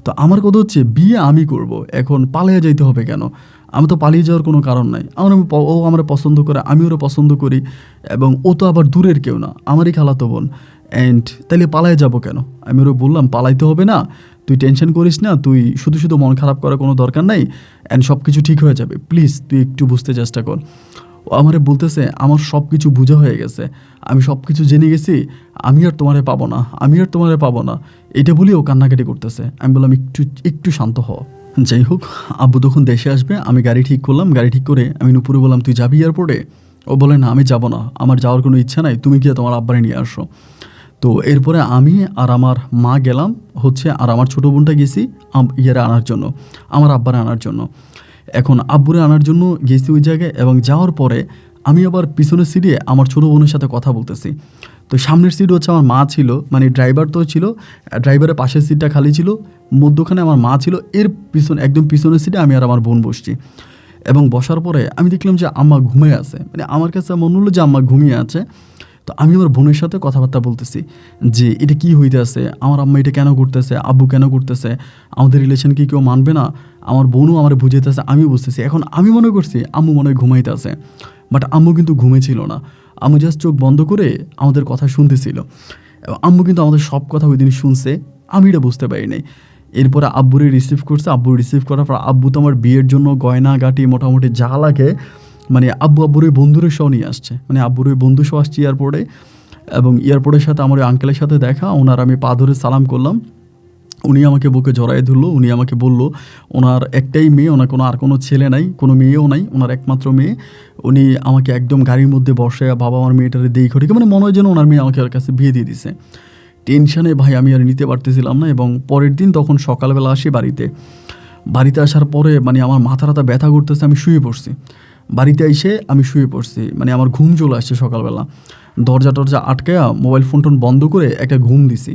তো আমার কথা হচ্ছে বিয়ে আমি করব, এখন পালিয়ে যাইতে হবে কেন? আমি তো পালিয়ে যাওয়ার কোনো কারণ নাই। ও আমার পছন্দ করে, আমি ওরা পছন্দ করি, এবং ও তো আবার দূরের কেউ না, আমারই খালাতো বোন। অ্যান্ড তাইলে পালায়ে যাব কেন? আমি ওরা বললাম, পালাইতে হবে না, তুই টেনশন করিস না, তুই শুধু শুধু মন খারাপ করার কোনো দরকার নাই, অ্যান্ড সব কিছু ঠিক হয়ে যাবে, প্লিজ তুই একটু বুঝতে চেষ্টা কর। ও আমারে বলতেছে, আমার সব কিছু বোঝা হয়ে গেছে, আমি সব কিছু জেনে গেছি, আমি আর তোমারে পাবো না, আমি আর তোমারে পাবো না, এটা বলি ও কান্নাকাটি করতেছে। আমি বললাম, একটু একটু শান্ত হ। যাই হোক, আব্বু তখন দেশে আসবে, আমি গাড়ি ঠিক করলাম, গাড়ি ঠিক করে আমি নুপুরে বললাম, তুই যাবি এয়ারপোর্টে? ও বলে, না আমি যাব না, আমার যাওয়ার কোনো ইচ্ছা নাই, তুমি গিয়ে তোমার আব্বারে নিয়ে আসো। তো এরপরে আমি আর আমার মা গেলাম হচ্ছে, আর আমার ছোটো বোনটা গেছি ইয়ারে আনার জন্য, আমার আব্বারে আনার জন্য। এখন আব্বুরে আনার জন্য গেছি ওই জায়গায়, এবং যাওয়ার পরে আমি আবার পিছনের সিটে আমার ছোটো বোনের সাথে কথা বলতেছি। তো সামনের সিট হচ্ছে আমার মা ছিল, মানে ড্রাইভার তো ছিল, ড্রাইভারের পাশের সিটটা খালি ছিল, মধ্যখানে আমার মা ছিল, এর পিছনে একদম পিছনের সিটে আমি আর আমার বোন বসছি। এবং বসার পরে আমি দেখলাম যে আম্মা ঘুমিয়ে আছে, মানে আমার কাছে মনে হলো যে আম্মা ঘুমিয়ে আছে। তো আমি আমার বোনের সাথে কথাবার্তা বলতেছি যে এটা কী হইতে আছে, আমার আম্মা এটা কেন করতেছে, আব্বু কেন করতেছে, আমাদের রিলেশন কি কেউ মানবে না? আমার বোনও আমার বুঝাইতেছে, আমি বুঝতেছি। এখন আমি মনে করছি আম্মু মনে হয় ঘুমাইতে আছে, বাট আম্মু কিন্তু ঘুমেছিল না। আম্মু জাস্ট চোখ বন্ধ করে আমাদের কথা শুনতেছিল, এবং আম্মু কিন্তু আমাদের সব কথা ওই দিন শুনছে, আমি এটা বুঝতে পারি নাই। এরপরে আব্বুরে রিসিভ করছে, আব্বু রিসিভ করার পর আব্বু তো আমার বিয়ের জন্য গয়না গাটি মোটামুটি যা লাগে, মানে আব্বুর ওই বন্ধুরের সহ নিয়ে আসছে, মানে আব্বুর ওই বন্ধু সহ আসছে এয়ারপোর্টে। এবং এয়ারপোর্টের সাথে আমার ওই আঙ্কেলের সাথে দেখা, ওনার আমি পা ধরে সালাম করলাম, উনি আমাকে বুকে জড়াই ধরলো, উনি আমাকে বলল ওনার একটাই মেয়ে, ওনার আর কোনো ছেলে নাই, কোনো মেয়েও নাই, ওনার একমাত্র মেয়ে। উনি আমাকে একদম গাড়ির মধ্যে বসে, বাবা আমার মেয়েটারে দেই ঘটিকে, মানে মনে হয় যেন ওনার মেয়ে আমাকে ওর কাছে বিয়ে দিয়ে দিছে। টেনশানে ভাই আমি আর নিতে পারতেছিলাম না। এবং পরের দিন তখন সকালবেলা আসি বাড়িতে আসার পরে মানে আমার মাথা ব্যথা করতেছে, আমি শুয়ে পড়ছি। বাড়িতে এসে আমি শুয়ে পড়ছি, মানে আমার ঘুম চলে আসছে সকালবেলা, দরজা টরজা আটকায়া মোবাইল ফোন টোন বন্ধ করে একটা ঘুম দিছি,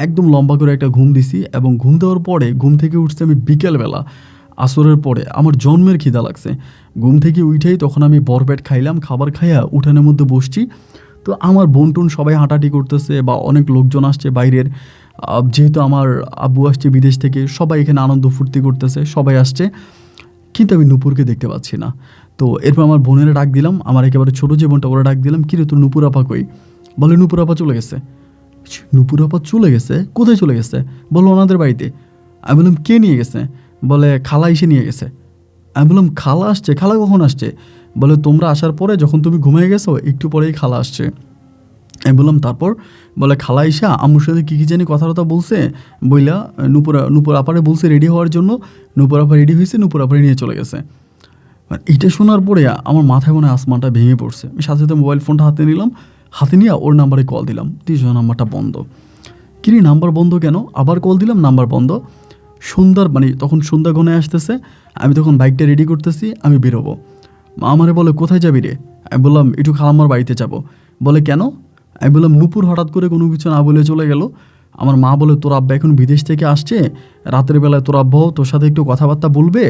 একদম লম্বা করে একটা ঘুম দিছি। এবং ঘুম দেওয়ার পরে ঘুম থেকে উঠছি আমি বিকেলবেলা, আসরের পরে, আমার জন্মের খিদা লাগছে। ঘুম থেকে উঠেই তখন আমি বরপেট খাইলাম, খাবার খাইয়া উঠানের মধ্যে বসছি। তো আমার বোন টোন সবাই হাঁটাহাঁটি করতেছে, বা অনেক লোকজন আসছে বাইরের, যেহেতু আমার আব্বু আসছে বিদেশ থেকে, সবাই এখানে আনন্দ ফুর্তি করতেছে, সবাই আসছে, কিন্তু আমি নূপুরকে দেখতে পাচ্ছি না। তো এরপর আমার বোনেরা ডাক দিলাম, আমার একেবারে ছোটো যে বোনটা, ওরা ডাক দিলাম, কিরে তোর নূপুর আপা কই? বলে নূপুর আপা চলে গেছে। নূপুর আপা চলে গেছে? কোথায় চলে গেছে? বলো ওনাদের বাড়িতে। আমি বললাম কে নিয়ে গেছে? বলে খালা এসে নিয়ে গেছে। আমি বললাম খালা আসছে? খালা কখন আসছে? বলে তোমরা আসার পরে যখন তুমি ঘুমিয়ে গেছো একটু পরেই খালা আসছে। আমি বললাম তারপর? বলে খালা ইসা আম্মুর সাথে কী জানি কথা বলছে, বইলা নূপুর আপারে বলছে রেডি হওয়ার জন্য, নূপুর আপা রেডি হয়েছে, নূপুর আপারে নিয়ে চলে গেছে। মানে এটা শোনার পরে আমার মাথায় মনে হয় আসমানটা ভেঙে পড়ছে। আমি সাথে সাথে মোবাইল ফোনটা হাতে নিলাম, হাতে নিয়ে ওর নাম্বারে কল দিলাম, তিনশো নাম্বারটা বন্ধ। কিরে নাম্বার বন্ধ কেন? আবার কল দিলাম, নাম্বার বন্ধ। সন্ধ্যার মানে তখন সন্ধ্যা ঘনে আসতেছে, আমি তখন বাইকটা রেডি করতেছি, আমি বেরোবো। মা আমারে বলে কোথায় যাবি রে? আমি বললাম একটু খালাম্মার বাড়িতে যাব। বলে কেন? আমি বললাম নূপুর হঠাৎ করে কোনো কিছু না বলে চলে গেল। আমার মা বলে তোর আব্বা এখন বিদেশ থেকে আসছে, রাতের বেলায় তোর আব্বাও তোর সাথে একটু কথাবার্তা বলবে,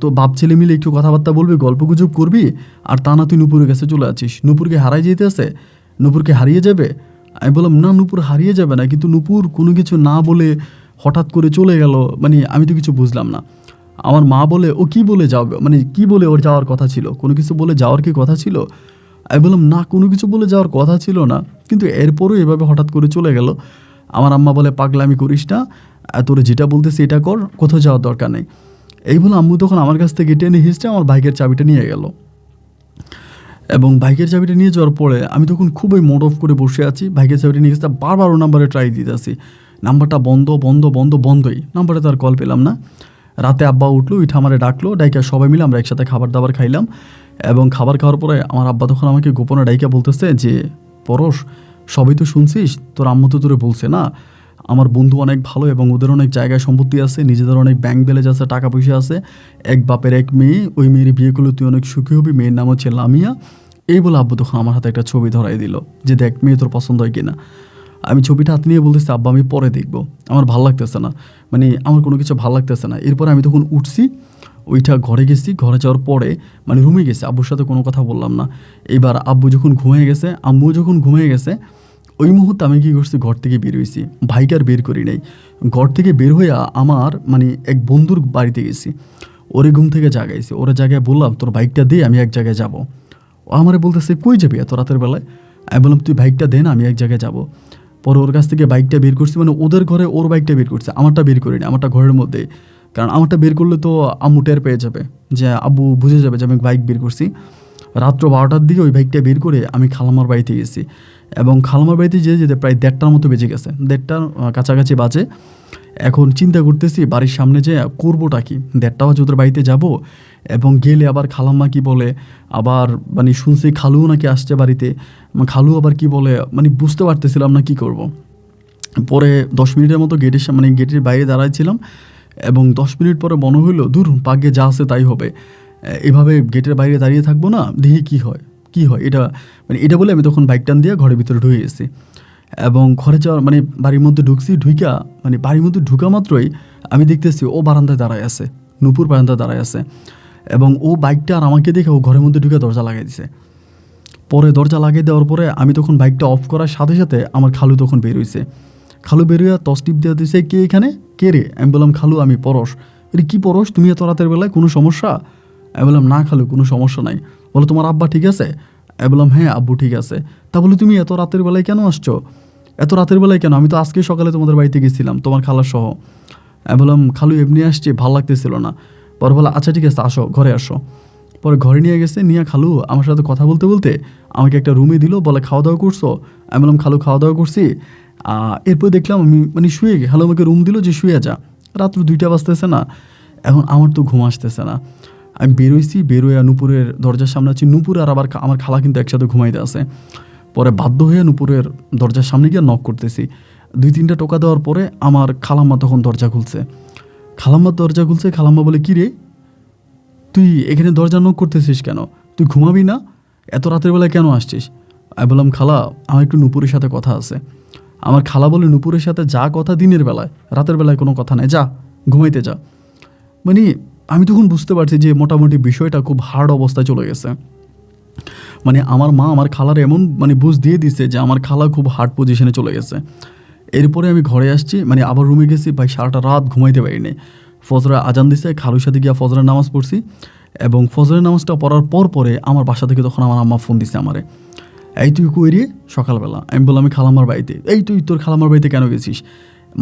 তো বাপ ছেলে মিলে একটু কথাবার্তা বলবি, গল্পগুজব করবি, আর তা না তুই নূপুরের কাছে চলে আছিস। নূপুরকে হারাই যেতে আছে? নূপুরকে হারিয়ে যাবে? আমি বললাম না, নূপুর হারিয়ে যাবে না, কিন্তু নূপুর কোনো কিছু না বলে হঠাৎ করে চলে গেল, মানে আমি তো কিছু বুঝলাম না। আমার মা বলে ও কি বলে যাবে, মানে কি বলে ওর যাওয়ার কথা ছিল? কোনো কিছু বলে যাওয়ার কি কথা ছিল? আমি বললাম না, কোনো কিছু বলে যাওয়ার কথা ছিল না, কিন্তু এরপরও এভাবে হঠাৎ করে চলে গেল। আমার আম্মা বলে পাগলামি করিস না, তোর যেটা বলতেছে এটা কর, কোথাও যাওয়ার দরকার নেই। এই বলে আম্মু তখন আমার কাছ থেকে টেনে হিঁচড়ে আমার বাইকের চাবিটা নিয়ে গেল। এবং বাইকের চাবিটা নিয়ে যাওয়ার পরে আমি তখন খুবই মোড অফ করে বসে আছি, বাইকের চাবিটা নিয়ে গেছে, বারবার ও নাম্বারে ট্রাই দিতেছি, নাম্বারটা বন্ধ বন্ধ বন্ধ বন্ধই, নাম্বারে তার কল পেলাম না। রাতে আব্বা উঠলো, উঠে আমারে ডাকলো, ডাইকা সবাই মিলে আমরা একসাথে খাবার দাবার খাইলাম। এবং খাবার খাওয়ার পরে আমার আব্বা তখন আমাকে গোপনে ডাইকা বলতেছে যে পরশ, সবই তো শুনছিস, তোর আম্মু তো তোরে বলছে না, আমার বন্ধু অনেক ভালো এবং ওদের অনেক জায়গায় সম্পত্তি আছে, নিজেদের অনেক ব্যাংক ব্যালেন্স আছে, টাকা পয়সা আছে, এক বাপের এক মেয়ে, ওই মেয়ের বিয়ে করলে তুই অনেক সুখী হবি, মেয়ের নাম হচ্ছে লামিয়া। এই বলে আব্বু তখন আমার হাতে একটা ছবি ধরাই দিল যে দেখ মেয়ে তোর পছন্দ হয় কিনা। আমি ছবিটা হাতে নিয়ে বলতেছি আব্বা আমি পরে দেখবো, আমার ভাল লাগতেছে না, মানে আমার কোনো কিছু ভাল লাগতেছে না। এরপরে আমি তখন উঠছি, ওইটা ঘরে গেছি, ঘরে যাওয়ার পরে মানে রুমে গেছি, আব্বুর সাথে কোনো কথা বললাম না। এবার আব্বু যখন ঘুমিয়ে গেছে, আম্মু যখন ঘুমিয়ে গেছে, ওই মুহূর্তে আমি কী করছি, ঘর থেকে বের হয়েছি, ভাইকে আর বের করি নাই। ঘর থেকে বের হইয়া আমার মানে এক বন্ধুর বাড়িতে গেছি, ওরে ঘুম থেকে জাগাইছি, ওরা জায়গায় বললাম তোর বাইকটা দে, আমি এক জায়গায় যাব। ও আমারে বলতেছে কই যাবি এত রাতের বেলায়? আমি বললাম তুই বাইকটা দে না, আমি এক জায়গায় যাব। পরে ওর কাছ থেকে বাইকটা বের করছি, মানে ওদের ঘরে ওর বাইকটা বের করছে, আমারটা বের করিনি, আমারটা ঘরের মধ্যে। কারণ আমারটা বের করলে তো আম্মু টের পেয়ে যাবে, যে আব্বু বুঝে যাবে যে আমি বাইক বের করছি। রাত্র 12টার দিকে ওই বাইকটা বের করে আমি খালামার বাড়িতে গেছি, এবং খালামার বাড়িতে যেতে যেতে প্রায় 1:30টার মতো বেজে গেছে, 1:30টার কাছাকাছি বাজে। এখন চিন্তা করতেছি বাড়ির সামনে যে করবোটা কি, 1:30 বাজে ওদের বাড়িতে যাব, এবং গেলে আবার খালাম্মা কি বলে, আবার মানে শুনছি খালুও নাকি আসছে বাড়িতে, খালু আবার কি বলে, মানে বুঝতে পারতেছিলাম না কি করব। পরে 10 মিনিটের মতো মানে গেটের বাইরে দাঁড়াইছিলাম, এবং 10 মিনিট পরে মনে হইলো দূর ভাগ্যে যা আছে তাই হবে, এভাবে গেটের বাইরে দাঁড়িয়ে থাকবো না, দেখি কী হয় এটা, মানে এটা বলে আমি তখন বাইক টান দিয়ে ঘরের ভিতরে ঢুকে গেছি। এবং ঘরে যাওয়ার মানে বাড়ির মধ্যে ঢুকছি, মানে বাড়ির মধ্যে ঢুকা মাত্রই আমি দেখতেছি ও বারান্দায় দাঁড়ায় আছে, নূপুর বারান্দায় দাঁড়ায় আছে, এবং ও বাইকটা আর আমাকে দেখে ও ঘরের মধ্যে ঢুকে দরজা লাগাই দিছে। পরে দরজা লাগিয়ে দেওয়ার পরে আমি তখন বাইকটা অফ করার সাথে সাথে আমার খালু তখন বের হয়েছে। খালু বের হইয়া তসটিপ দিয়ে দিয়েছে, কে এখানে, কে রে? আমি বললাম খালু আমি পরশ। এটা কী পরশ, তুমি এত রাতের বেলায়, কোনো সমস্যা? আমি বললাম না খালু, কোনো সমস্যা নাই। বলো তোমার আব্বা ঠিক আছে? আমি বললাম হ্যাঁ আব্বু ঠিক আছে। তা বলে তুমি এত রাতের বেলায় কেন আসছো? এত রাতের বেলায় কেন? আমি তো আজকে সকালে তোমাদের বাড়িতে গেছিলাম, তোমার খালার সহ। আমি বললাম খালু এমনি আসছি, ভালো লাগতেছিল না। পরে বলে আচ্ছা ঠিক আছে আসো, ঘরে আসো। পরে ঘরে নিয়ে গেছে, নিয়ে খালু আমার সাথে কথা বলতে বলতে আমাকে একটা রুমে দিল, বলে খাওয়া দাওয়া করছো? আমি বললাম খালু খাওয়া দাওয়া করছি। এরপর দেখলাম আমি মানে শুয়ে খালু আমাকে রুম দিল যে শুয়ে যা, রাত্র 2টা বাজতেছে না, এখন আমার তো ঘুম আসতেছে না। আমি বেরোইছি, বেরোয় নূপুরের দরজার সামনে আছি, নূপুর আর আবার আমার খালা কিন্তু একসাথে ঘুমাইতে আছে। পরে বাধ্য হয়ে নূপুরের দরজার সামনে গিয়ে নক করতেছি। 2-3টা টোকা দেওয়ার পরে আমার খালাম্মা তখন দরজা খুলছে। খালাম্মা বলে কী রে তুই এখানে দরজা নক করতেছিস কেন? তুই ঘুমাবি না? এত রাতের বেলায় কেন আসছিস? আমি বললাম খালা আমার একটু নূপুরের সাথে কথা আছে। আমার খালা বলে নূপুরের সাথে যা কথা দিনের বেলায়, রাতের বেলায় কোনো কথা নাই, যা ঘুমাইতে যা। মানে আমি তখন বুঝতে পারছি যে মোটামুটি বিষয়টা খুব হার্ড অবস্থায় চলে গেছে। মানে আমার মা আমার খালার এমন মানে বুঝ দিয়ে দিছে যে আমার খালা খুব হার্ড পজিশনে চলে গেছে। এরপরে আমি ঘরে আসছি, মানে আবার রুমে গেছি, ভাই সারাটা রাত ঘুমাইতে পারিনি। ফজরে আজান দিছে, খালুর সাথে গিয়া ফজরের নামাজ পড়ছি, এবং ফজরের নামাজটা পড়ার পরে আমার বাসা থেকে তখন আমার আম্মা ফোন দিছে আমারে, এই তুই কই রে সকালবেলা? আমি বললাম আমি খালামার বাড়িতে। এই তুই তোর খালামার বাড়িতে কেন গেছিস?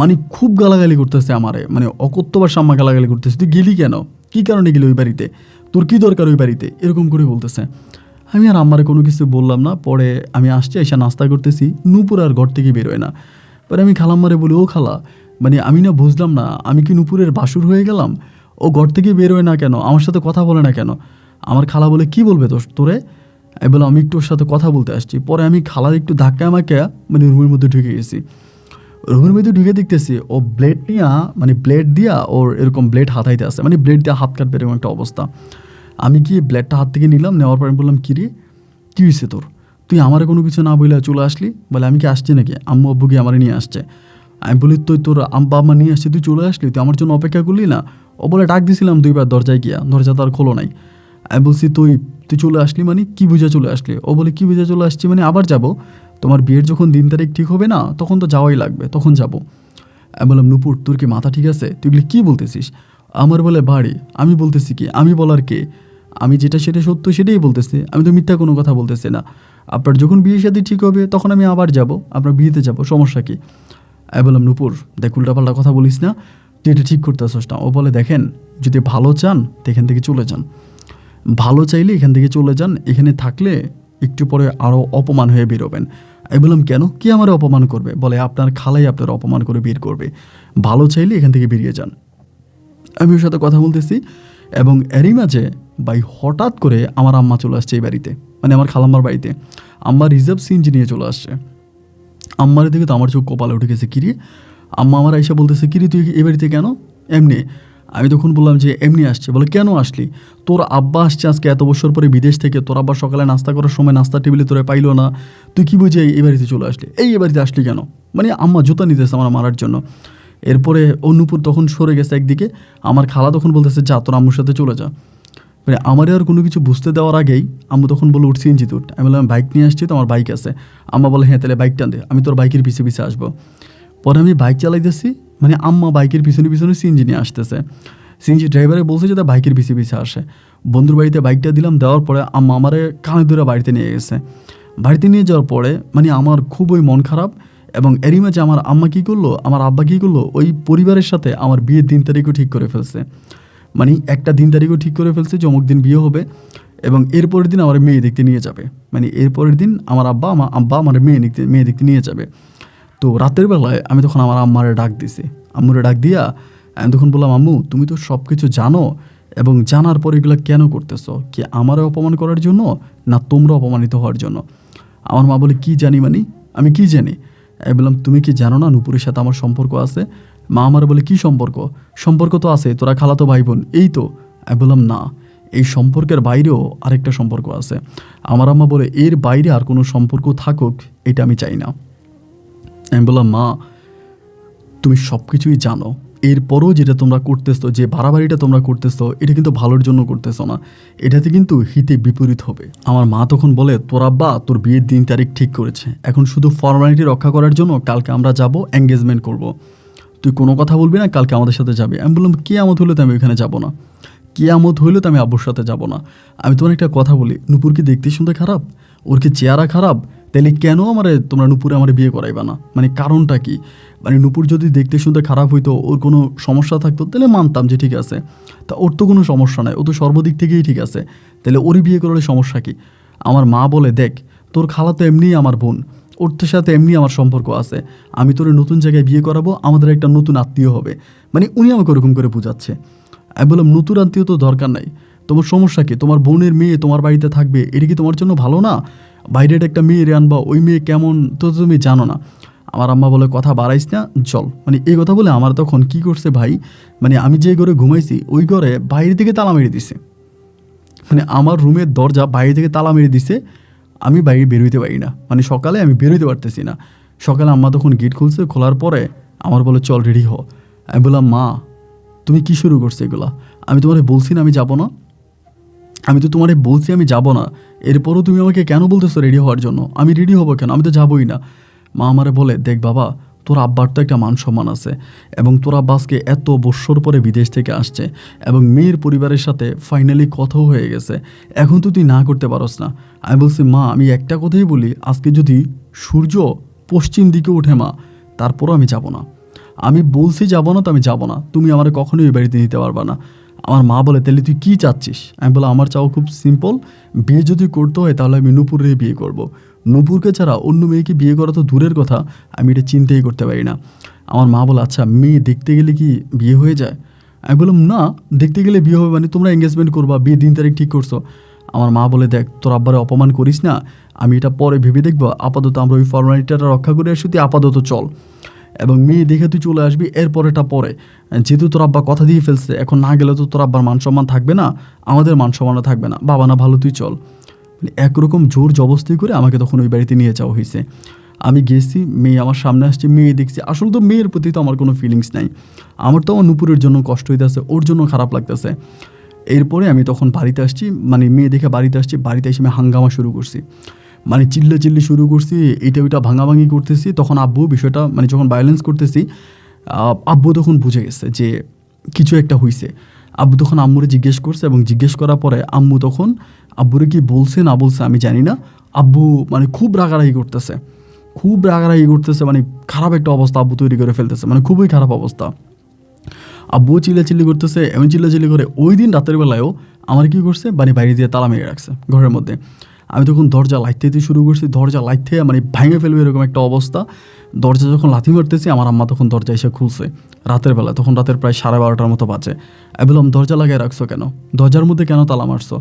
মানে খুব গালাগালি করতেছে আমারে, মানে অকত্যবার সাম্মা গালাগালি করতেছে, তুই গেলি কেন, কী কারণে গেলি ওই বাড়িতে, তোর কী দরকার ওই বাড়িতে, এরকম করে বলতেছে। আমি আর আম্মারে কোনো কিছু বললাম না। পরে আমি আসছি, এসে নাস্তা করতেছি, নূপুর আর ঘর থেকে বেরোয় না। পরে আমি খালাম্মারে বলি ও খালা, মানে আমি না বুঝলাম না, আমি কি নূপুরের বাসুর হয়ে গেলাম? ও ঘর থেকে বেরোয় না কেন, আমার সাথে কথা বলে না কেন? আমার খালা বলে কি বলবে তোরে? আমি বললাম আমি একটু ওর সাথে কথা বলতে আসছি। পরে আমি খালার একটু ধাক্কা আমাকে মানে রুমের মধ্যে ঢুকে গেছি। রুমের মধ্যে ঢুকে দেখতেছি ও ব্লেড নিয়ে, মানে ব্লেড দিয়া ওর এরকম ব্লেড হাতাইতে আসে, মানে ব্লেড দিয়ে হাত কাটবে এরকম একটা অবস্থা। আমি কি ব্লেডটা হাত থেকে নিলাম, নেওয়ার পর আমি বললাম কী রে কী হয়েছে তোর, তুই আমারে কোনো কিছু না বলে চলে আসলি? বলে আমি কি আসছি নাকি, আম্মু আব্বু কি আমারে নিয়ে আসছে? আমি বলি তোর আম্মা আম্মা নিয়ে আসছে, তুই চলে আসলি, তুই আমার জন্য অপেক্ষা করলি না? ও বলে ডাক দিছিলাম 2বার দরজায় গিয়া, দরজা তার খোলো নাই। আমি বলছি তুই চলে আসলি মানে কি বুঝে চলে আসলি? ও বলে কি বুঝে চলে আসছি মানে আবার যাব, তোমার বিয়ের যখন দিন তারিখ ঠিক হবে না তখন তো যাওয়াই লাগবে, তখন যাব। আমি বললাম নূপুর তোর কি মাথা ঠিক আছে, তুই এগুলি কী বলতেছিস? আমার বলে বাড়ি, আমি বলতেছি কি, আমি বলার কে? আমি যেটা সেটা সত্য সেটাই বলতেছি, আমি তো মিথ্যা কোনো কথা বলতেছি না। আপনার যখন বিয়ে শাদী ঠিক হবে তখন আমি আবার যাব, আপনার বিয়েতে যাব, সমস্যা কি? আমি বললাম নূপুর দেখ উল্টাপাল্টা কথা বলিস না, তুই এটা ঠিক করতে আসছ না। ও বলে দেখেন যদি ভালো চান তো এখান থেকে চলে যান, ভালো চাইলে এখান থেকে চলে যান, এখানে থাকলে একটু পরে আরও অপমান হয়ে বেরোবেন। আমি বললাম কেন, কি আমার অপমান করবে? বলে আপনার খালাই আপনার অপমান করে বের করবে, ভালো চাইলে এখান থেকে বেরিয়ে যান। আমি ওর সাথে কথা বলতেছি, এবং এরই মাঝে ভাই হঠাৎ করে আমার আম্মা চলে আসছে এই বাড়িতে, মানে আমার খালাম্মার বাড়িতে। আম্মা রিজার্ভ সিএনজি নিয়ে চলে আসছে। আম্মার দিকে তো আমার চোখ কপালে উঠে গেছে, কিরে আম্মা আমার আইসা বলতেছে কিরে তুই এ বাড়িতে কেন? এমনি। আমি তখন বললাম যে এমনি আসছে। বলে কেন আসলি? তোর আব্বা আসছে আজকে এত বছর পরে বিদেশ থেকে, তোর আব্বা সকালে নাস্তা করার সময় নাস্তার টেবিলে তোরা পাইলো না, তুই কী বুঝে এই বাড়িতে চলে আসলি, এই বাড়িতে আসলি কেন? মানে আম্মা জুতা নিতেছে আমার মারার জন্য। এরপরে নূপুর তখন সরে গেছে একদিকে, আমার খালা তখন বলতেছে যা তোর আম্মুর সাথে চলে যা। মানে আমারে আর কোনো কিছু বুঝতে দেওয়ার আগেই আম্মু তখন বলে উঠছি সিএনজিতে উঠ। আমি বললাম বাইক নিয়ে আসছি তো, আমার বাইক আছে। আম্মা বলে হ্যাঁ তাহলে বাইক টান দে, আমি তোর বাইকের পিছে পিছে আসবো। পরে আমি বাইক চালাইতেছি, মানে আম্মা বাইকের পিছনে পিছনে সিএনজি নিয়ে আসতেছে। সিএনজি ড্রাইভারে বলছে যে তার বাইকের পিছে পিছে আসে। বন্ধুর বাড়িতে বাইকটা দিলাম, দেওয়ার পরে আম্মা আমারে কানে ধরে বাড়িতে নিয়ে গেছে। বাড়িতে নিয়ে যাওয়ার পরে মানে আমার খুবই মন খারাপ। এবং এরই মাঝে আমার আম্মা কী করলো, আমার আব্বা কী করলো, ওই পরিবারের সাথে আমার বিয়ের দিন তারিখও ঠিক করে ফেলছে। মানে একটা দিন তারিখও ঠিক করে ফেলছে যে অমুক দিন বিয়ে হবে এবং এরপরের দিন আমার মেয়ে দেখতে নিয়ে যাবে। মানে এরপরের দিন আমার আব্বা আমার মেয়ে দেখতে নিয়ে যাবে। তো রাতের বেলায় আমি তখন আমার আম্মারে ডাক দিছি। আম্মুরে ডাক দিয়া আমি তখন বললাম, আম্মু তুমি তো সব কিছু জানো এবং জানার পর এগুলো কেন করতেছো? কি আমারও অপমান করার জন্য, না তোমরা অপমানিত হওয়ার জন্য? আমার মা বলে কি জানি, মানে আমি কি জানি? আমি বললাম তুমি কি জানো না নুপুরের সাথে আমার সম্পর্ক আছে? মা আমার বলে কি সম্পর্ক? সম্পর্ক তো আছে, তোরা খালাতো ভাই বোন এই তো। আমি বললাম না, এই সম্পর্কের বাইরেও আরেকটা সম্পর্ক আছে। আমার আম্মা বলে এর বাইরে আর কোনো সম্পর্ক থাকুক এটা আমি চাই না। আমি বললাম মা তুমি সব কিছুই জানো, এরপরও যেটা তোমরা করতেছো, যে বাড়াবাড়িটা তোমরা করতেছো, এটা কিন্তু ভালোর জন্য করতেছো না, এটাতে কিন্তু হিতে বিপরীত হবে। আমার মা তখন বলে তোর আব্বা তোর বিয়ের দিন তারিখ ঠিক করেছে, এখন শুধু ফর্মালিটি রক্ষা করার জন্য কালকে আমরা যাব এঙ্গেজমেন্ট করব, তুই কোনো কথা বলবি না, কালকে আমাদের সাথে যাবে। আমি বললাম কিয়ামত হলে তো আমি ওইখানে যাব না, কিয়ামত হইলে তো আমি আব্বুর সাথে যাব না। আমি তোমার একটা কথা বলি, নূপুর কি দেখতে শুনতে খারাপ? ওর কি চেহারা খারাপ? তাহলে কেন তোমরা নূপুরে আমার বিয়ে করাইবা না? মানে কারণটা কি? মানে নূপুর যদি দেখতে শুনতে খারাপ হইতো, ওর কোনো সমস্যা থাকতো, তাহলে মানতাম যে ঠিক আছে। তা ওর তো কোনো সমস্যা নাই, ও তো সর্বদিক থেকেই ঠিক আছে, তাহলে ওরই বিয়ে করলে সমস্যা কি? আমার মা বলে দেখ তোর খালা তো এমনিই আমার বোন, ওর তোর সাথে এমনি আমার সম্পর্ক আছে, আমি তোর নতুন জায়গায় বিয়ে করাবো, আমাদের একটা নতুন আত্মীয় হবে। মানে উনি আমাকে ওরকম করে বোঝাচ্ছে। আমি বললাম নতুন আত্মীয় তো দরকার নাই, তোমার সমস্যা কি? তোমার বোনের মেয়ে তোমার বাড়িতে থাকবে, এটা কি তোমার জন্য ভালো না? বাইরের একটা মেয়ে আনবা, ওই মেয়ে কেমন তো তুমি জানো না। আমার আম্মা বলে কথা বাড়াইস না, চল। মানে এই কথা বলে আমার তখন কি করছে ভাই, মানে আমি যে ঘরে ঘুমাইছি ওই ঘরে বাইরে থেকে তালা মেরে দিছে। মানে আমার রুমের দরজা বাইরে থেকে তালা মেরে দিছে, আমি বাইরে বেরোইতে পারি না, মানে সকালে আমি বেরোইতে পারতেছি না। সকালে আম্মা তখন গেট খুলছে, খোলার পরে আমার বলে চল রেডি হ। আমি বললাম মা তুমি কি শুরু করছো এগুলা? আমি তোমারে বলছি না আমি যাব না, আমি তো তোমারে বলছি আমি যাব না, এরপরও তুমি আমাকে কেন বলতেছো রেডি হওয়ার জন্য? আমি রেডি হবো কেন? আমি তো যাবোই না। মা আমারে বলে দেখ বাবা তোর আব্বার তো একটা মান সম্মান আছে, এবং তোর আব্বা আজকে এত বৎসর পরে বিদেশ থেকে আসছে এবং মেয়ের পরিবারের সাথে ফাইনালি কথাও হয়ে গেছে, এখন তো তুই না করতে পারস না। আমি বলছি মা আমি একটা কথাই বলি, আজকে যদি সূর্য পশ্চিম দিকে ওঠে মা, তারপরও আমি যাব না। আমি বলছি যাব না তো আমি যাব না, তুমি আমার কখনোই ওই বাড়িতে নিতে পারবা না। আমার মা বলে তাহলে তুই কী চাচ্ছিস? আমি বলে আমার চাও খুব সিম্পল, বিয়ে যদি করতে হয় তাহলে আমি নূপুরে বিয়ে করব। নূপুরকে ছাড়া অন্য মেয়েকে বিয়ে করা তো দূরের কথা, আমি এটা চিন্তাই করতে পারি না। আমার মা বলে আচ্ছা মেয়ে দেখতে গেলে কি বিয়ে হয়ে যায়? আমি বললাম না, দেখতে গেলে বিয়ে হবে মানে তোমরা এঙ্গেজমেন্ট করবা, বিয়ে দিন তারিখ ঠিক করছো। আমার মা বলে দেখ তোর আব্বারে অপমান করিস না, আমি এটা পরে ভেবে দেখবো, আপাতত আমরা ওই ফর্মালিটিটা রক্ষা করে আসি, তুই আপাতত চল এবং মেয়ে দেখে তুই চলে আসবি, এরপরেটা পরে। যেহেতু তোর আব্বা কথা দিয়ে ফেলছে, এখন না গেলে তো তোর আব্বার মান সম্মান থাকবে না, আমাদের মান সম্মানও থাকবে না, বাবা না ভালো তুই চল। মানে একরকম জোর জবস্তি করে আমাকে তখন ওই বাড়িতে নিয়ে যাওয়া হয়েছে। আমি গেছি, মেয়ে আমার সামনে আসছে, মেয়ে দেখছি, আসলে তো মেয়ের প্রতি তো আমার কোনো ফিলিংস নাই, আমার তো আমার নূপুরের জন্য কষ্ট হইতেছে, ওর জন্য খারাপ লাগতেছে। এরপরে আমি তখন বাড়িতে আসছি, মানে মেয়ে দেখে বাড়িতে আসছি, বাড়িতে এসে আমি হাঙ্গামা শুরু করছি, মানে চিল্লি শুরু করছি, এইটা ওইটা ভাঙাভাঙি করতেছি। তখন আব্বু বিষয়টা মানে যখন ভায়োলেন্স করতেছি, আব্বু তখন বুঝে গেছে যে কিছু একটা হয়েছে। আব্বু তখন আম্মুরে জিজ্ঞেস করছে এবং জিজ্ঞেস করার পরে আম্মু তখন আব্বুরে কি বলছে না বলছে আমি জানি না, আব্বু মানে খুব রাগারাগি করতেছে, মানে খারাপ একটা অবস্থা আব্বু তৈরি করে ফেলতেছে, মানে খুবই খারাপ অবস্থা। আব্বু চিল্লাচিল্লি করতেছে, এমন চিল্লাচিল্লি করে ওই দিন রাতের বেলায়ও আমার কী করছে, মানে বাইরে দিয়ে তালা মেরে রাখছে ঘরের মধ্যে। আমি তখন দরজা লাইতে শুরু করছি, দরজা লাইতে মানে ভেঙে ফেলবে এরকম একটা অবস্থা। দরজা যখন লাথি মারতেছি, আমার আম্মা তখন দরজা এসে খুলছে রাতের বেলা, তখন রাতের প্রায় 12:30টার মতো বাজে। আমি বললাম দরজা লাগিয়ে রাখছো কেন, দরজার মধ্যে কেন তালা মারছো?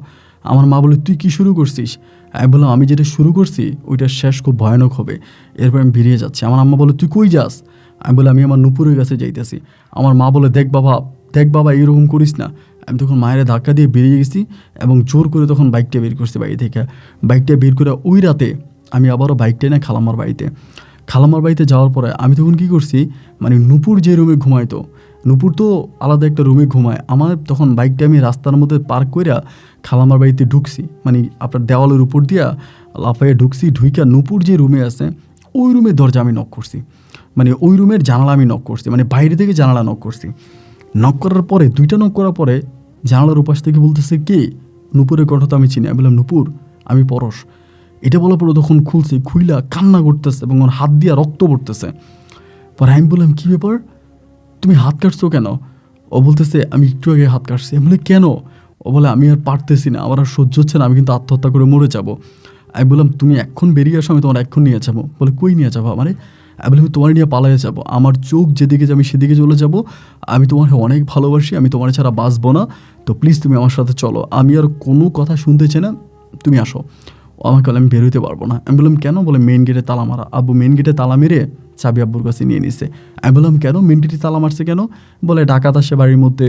আমার মা বলে তুই কি শুরু করছিস? আমি বললাম আমি যেটা শুরু করছি ওইটার শেষ খুব ভয়ানক হবে, এরপর আমি বেরিয়ে যাচ্ছি। আমার আম্মা বলে তুই কই যাস? আমি বলে আমি আমার নূপুরের কাছে যাইতেছি। আমার মা বলে দেখ বাবা এইরকম করিস না। আমি তখন মায়ের ধাক্কা দিয়ে বেরিয়ে গেছি এবং জোর করে তখন বাইকটা বের করছি বাড়ি থেকে। বাইকটা বের করে ওই রাতে আমি আবারও বাইকটা এনে খালাম্মার বাড়িতে যাওয়ার পরে আমি তখন কী করছি, মানে নূপুর যে রুমে ঘুমাইতো নূপুর তো আলাদা একটা রুমে ঘুমায়। আমার তখন বাইকটা আমি রাস্তার মধ্যে পার্ক কইরা খালামার বাড়িতে ঢুকছি, মানে আপনার দেওয়ালের উপর দিয়া লাফাইয়া ঢুকছি। ঢুইকা নূপুর যে রুমে আছে ওই রুমের দরজা আমি নক করছি, মানে ওই রুমের জানালা আমি নক করছি, মানে বাইরে থেকে জানালা নক করছি। নক করার পরে 2টা নক করার পরে জানালার উপাস থেকে বলতেছে কে? নূপুরের কণ্ঠ তো আমি চিনি। আমি বললাম নূপুর, আমি পরশ। এটা বলার পরে তখন খুলছে, খুইলা কান্না করতেছে এবং ওর হাত দিয়া রক্ত পড়তেছে। পরে আমি বললাম কী ব্যাপার, তুমি হাত কাটছো কেন? ও বলতেছে আমি একটু আগে হাত কাটছি। আমি বলি কেন? ও বলে আমি আর পারতেছি না, আমার আর সহ্য হচ্ছে না, আমি কিন্তু আত্মহত্যা করে মরে যাবো। আমি বললাম তুমি এখন বেরিয়ে আসো, আমি তোমার এখন নিয়ে যাবো। বলে কই নিয়ে যাবো? মানে আমি বলি আমি তোমার নিয়ে পালাইয়ে যাবো, আমার চোখ যেদিকে যাবে সেদিকে চলে যাবো। আমি তোমাকে অনেক ভালোবাসি, আমি তোমার ছাড়া বাঁচবো না, তো প্লিজ তুমি আমার সাথে চলো, আমি আর কোনো কথা শুনতে চাই না, তুমি আসো। ও আমাকে বলে আমি বেরোতে পারবো না। আমি বললাম কেন? বলে মেন গেটে তালা মারা। আব্বু মেন গেটে তালা মেরে চাবি আব্বুর কাছে নিয়ে নিছে। আমি বললাম কেন মেন গেটে তালা মারছে কেন? বলে ডাকাত আসে বাড়ির মধ্যে,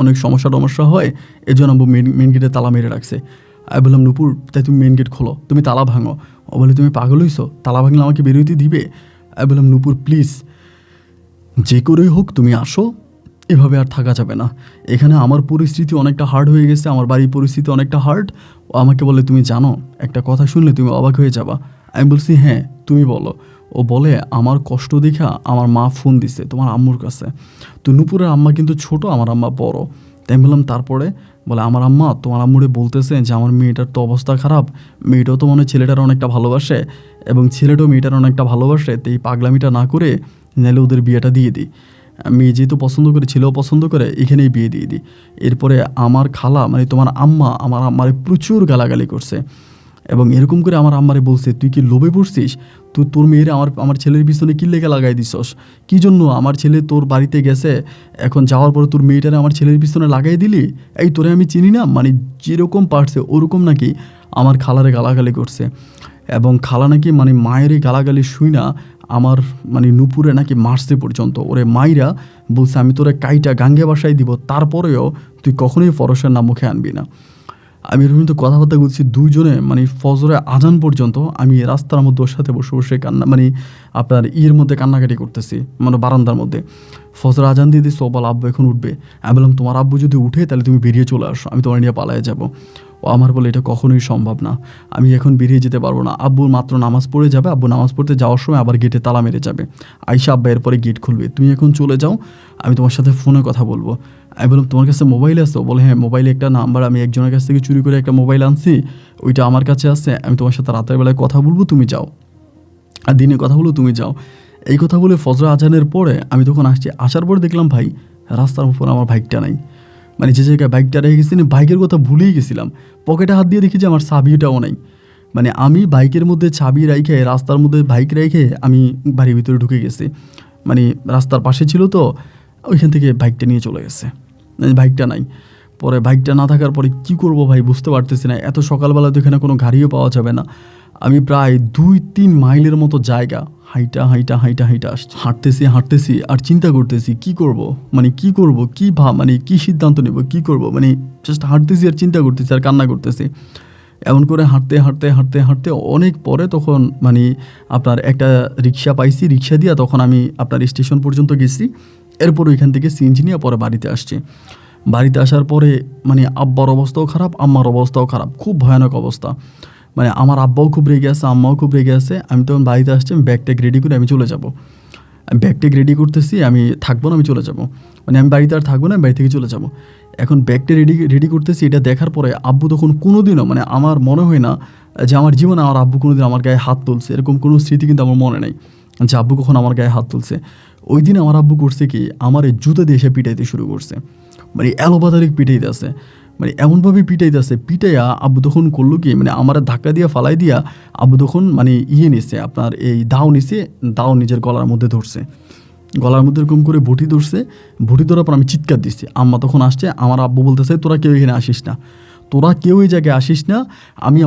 অনেক সমস্যা হয়, এই জন্য আব্বু মেন গেটে তালা মেরে রাখছে। আমি বললাম নূপুর তাই তুমি মেন গেট খোলো, তুমি তালা ভাঙো। ও বলে তুমি পাগল হইছো, তালা ভাঙলে আমাকে বেরোতে দিবে? আমি বললাম নূপুর প্লিজ, যে করেই হোক তুমি আসো, এভাবে আর থাকা যাবে না। এখানে আমার পরিস্থিতি অনেকটা হার্ড হয়ে গেছে, আমার বাড়ির পরিস্থিতি অনেকটা হার্ড। ও আমাকে বলে তুমি জানো, একটা কথা শুনলে তুমি অবাক হয়ে যাবা। আমি বলছি হ্যাঁ তুমি বলো। ও বলে আমার কষ্ট দেখা আমার মা ফোন দিছে তোমার আম্মুর কাছে। তো নূপুরের আম্মা কিন্তু ছোট, আমার আম্মা বড়। তাই আমি বললাম তারপরে? বলে আমার আম্মা তোমার আম্মুরে বলতেছে যে আমার মেয়েটার তো অবস্থা খারাপ, মেয়েটাও তো মনে হয় ছেলেটার অনেকটা ভালোবাসে এবং ছেলেটাও মেয়েটার অনেকটা ভালোবাসে, তো এই পাগলামিটা না করে নাহলে ওদের বিয়েটা দিয়ে দিই। মেয়ে যেহেতু পছন্দ করে, ছেলেও পছন্দ করে, এখানেই বিয়ে দিয়ে দিই। এরপরে আমার খালা মানে তোমার আম্মা আমার আম্মারে প্রচুর গালাগালি করছে এবং এরকম করে আমার আম্মারে বলছে তুই কি লোভে পড়ছিস, তুই তোর মেয়েরে আমার ছেলের পিছনে কি লেগে লাগাই দিছস, কী জন্য? আমার ছেলে তোর বাড়িতে গেছে, এখন যাওয়ার পরে তোর মেয়েটারে আমার ছেলের পিছনে লাগাই দিলি, এই তোরে আমি চিনি না, মানে যেরকম পারছে ওরকম নাকি আমার খালারে গালাগালি করছে। এবং খালা নাকি মানে মায়েরই গালাগালি শুই না আমার মানে নূপুরে নাকি মারছে পর্যন্ত। ওরে মাইরা বলছে আমি তোরে কাইটা গাঙ্গে বাসায় দিব, তারপরেও তুই কখনোই পরশের নাম মুখে আনবি না। আমি এরকম তো কথাবার্তা বলছি, দুইজনে মানে ফজরে আজান পর্যন্ত আমি রাস্তার মধ্যে ওর সাথে বসে বসে কান্না, মানে আপনার মধ্যে কান্নাকাটি করতেছি, মানে বারান্দার মধ্যে। ফজরে আজান দিয়ে দিচ্ছে, ও বল আব্বু এখন উঠবে। আমি বললাম তোমার আব্বু যদি উঠে তাহলে তুমি বেরিয়ে চলে আসো, আমি তোমার নিয়ে পালায়ে যাবো। ও আমার বলে এটা কখনোই সম্ভব না, আমি এখন বেরিয়ে যেতে পারবো না। আব্বুর মাত্র নামাজ পড়ে যাবে, আব্বু নামাজ পড়তে যাওয়ার সময় আবার গেটে তালা মেরে যাবে, আইসা আব্বা এরপরে গেট খুলবে, তুমি এখন চলে যাও, আমি তোমার সাথে ফোনে কথা বলবো। আমি বললাম তোমার কাছে মোবাইল আছে? বলে হ্যাঁ মোবাইলে একটা নাম্বার আমি একজনের কাছ থেকে চুরি করে একটা মোবাইল আনছি, ওইটা আমার কাছে আছে, আমি তোমার সাথে রাতের বেলায় কথা বলবো, তুমি যাও, আর দিনে কথা বলবো, তুমি যাও। এই কথা বলে ফজর আজানের পরে আমি তখন আসছি, আসার পরে দেখলাম ভাই রাস্তার উপর আমার বাইকটা নাই, মানে যে জায়গায় বাইকটা রেখে গেছি না, বাইকের কথা ভুলেই গেছিলাম। পকেটে হাত দিয়ে দেখি যে আমার চাবিটাও নাই, মানে আমি বাইকের মধ্যে চাবি রেখে রাস্তার মধ্যে বাইক রেখে আমি বাড়ির ভিতরে ঢুকে গেছি, মানে রাস্তার পাশে ছিল তো, ওইখান থেকে বাইকটা নিয়ে চলে গেছে, বাইকটা নাই। পরে বাইকটা না থাকার পরে কি করব ভাই বুঝতে পারতেছি না, এত সকালবেলা তো এখানে কোনো গাড়িও পাওয়া যাবে না। আমি প্রায় 2-3 মাইলের মতো জায়গা হাইটা হাঁটতেছি আর চিন্তা করতেছি কি করব, মানে কি করব, মানে কি সিদ্ধান্ত নেব, কি করব, মানে জাস্ট হাঁটতেছি আর চিন্তা করতেছি আর কান্না করতেছি। এমন করে হাঁটতে অনেক পরে তখন মানে আপনার একটা রিক্সা পাইছি, রিক্সা দিয়ে তখন আমি আপনার স্টেশন পর্যন্ত গেছি। এরপর ওইখান থেকে সিএনজি নিয়ে পরে বাড়িতে আসছি। বাড়িতে আসার পরে মানে আব্বার অবস্থাও খারাপ, আম্মার অবস্থাও খারাপ, খুব ভয়ানক অবস্থা। মানে আমার আব্বাও খুব রেগে আছে, আম্মাও খুব রেগে আছে। আমি তখন বাড়িতে আসছি, আমি ব্যাগ রেডি করে আমি চলে যাব। আমি ব্যাগ রেডি করতেছি, আমি থাকবো না, আমি চলে যাব, মানে আমি বাড়িতে আর থাকবো না, আমি বাড়ি থেকে চলে যাব। এখন ব্যাগটা রেডি করতেছি, এটা দেখার পরে আব্বু তখন কোনো দিনও, মানে আমার মনে হয় না যে আমার জীবনে আমার আব্বু কোনো দিন আমার গায়ে হাত তুলছে, এরকম কোনো স্মৃতি কিন্তু আমার মনে নেই যে আব্বু কখন আমার গায়ে হাত তুলছে। ওই দিন আমার আব্বু করছে কি, আমার এই জুতা দিয়ে এসে পিটাইতে শুরু করছে, মানে এলোপাতারিক পিটাইতেছে, মানে এমনভাবে পিটাইয়া আব্বু তখন করলো কি, মানে আমার ধাক্কা দিয়া ফালাই দিয়া আব্বু তখন মানে নিছে আপনার এই দাও নিজের গলার মধ্যে ধরছে, গলার মধ্যে এরকম করে বটি ধরছে। বটি ধরার পর আমি চিৎকার দিচ্ছি, আম্মা তখন আসছে। আমার আব্বু বলতেছে তোরা কেউ এখানে আসিস না, তোরা কেউ এই জায়গায় আসিস না, আমি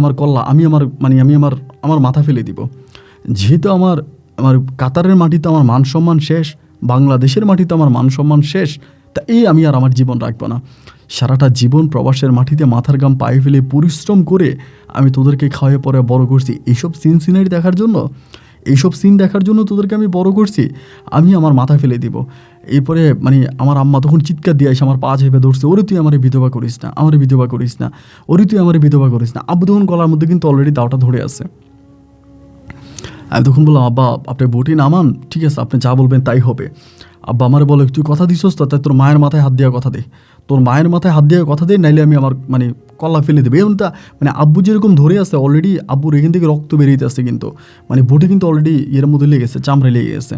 আমার মাথা ফেলে দিব। যেহেতু আমার কাতারের মাটিতে আমার মান সম্মান শেষ, বাংলাদেশের মাটিতে আমার মান সম্মান শেষ, তা আমি আর আমার জীবন রাখবো না। সারাটা জীবন প্রবাসের মাটিতে মাথার ঘাম পায়ে ফেলে পরিশ্রম করে আমি তোদেরকে খাওয়াই পরে বড় করছি, এইসব সিনারি দেখার জন্য এইসব সিন দেখার জন্য তোদেরকে আমি বড় করছি, আমি আমার মাথা ফেলে দিব। এরপরে মানে আমার আম্মা তখন চিৎকার দিয়ে এসে আমার পা চেপে ধরছে, ওরে তুই আমার বিধবা করিস না, আমার বিধবা করিস না, ওরে তুই আমার বিধবা করিস না। আব্বু তখন গলার মধ্যে কিন্তু অলরেডি দাওটা ধরে আছে। আমি তখন বললাম, আব্বা আপনি বটি নামান, ঠিক আছে আপনি যা বলবেন তাই হবে। আব্বা আমার বলে, তুই কথা দিছস তো, তাই তোর মায়ের মাথায় হাত দেওয়া কথা দে, তোর মায়ের মাথায় হাত দেওয়া কথা দে, নাইলে আমি আমার মানে কল্লা ফেলে দেবে। এমনটা মানে আব্বু যেরকম ধরে আছে অলরেডি, আব্বুর এখান থেকে রক্ত বেরিয়ে আসছে, কিন্তু মানে বটি কিন্তু অলরেডি এর মধ্যে লেগেছে, চামড়ায় লেগে গেছে।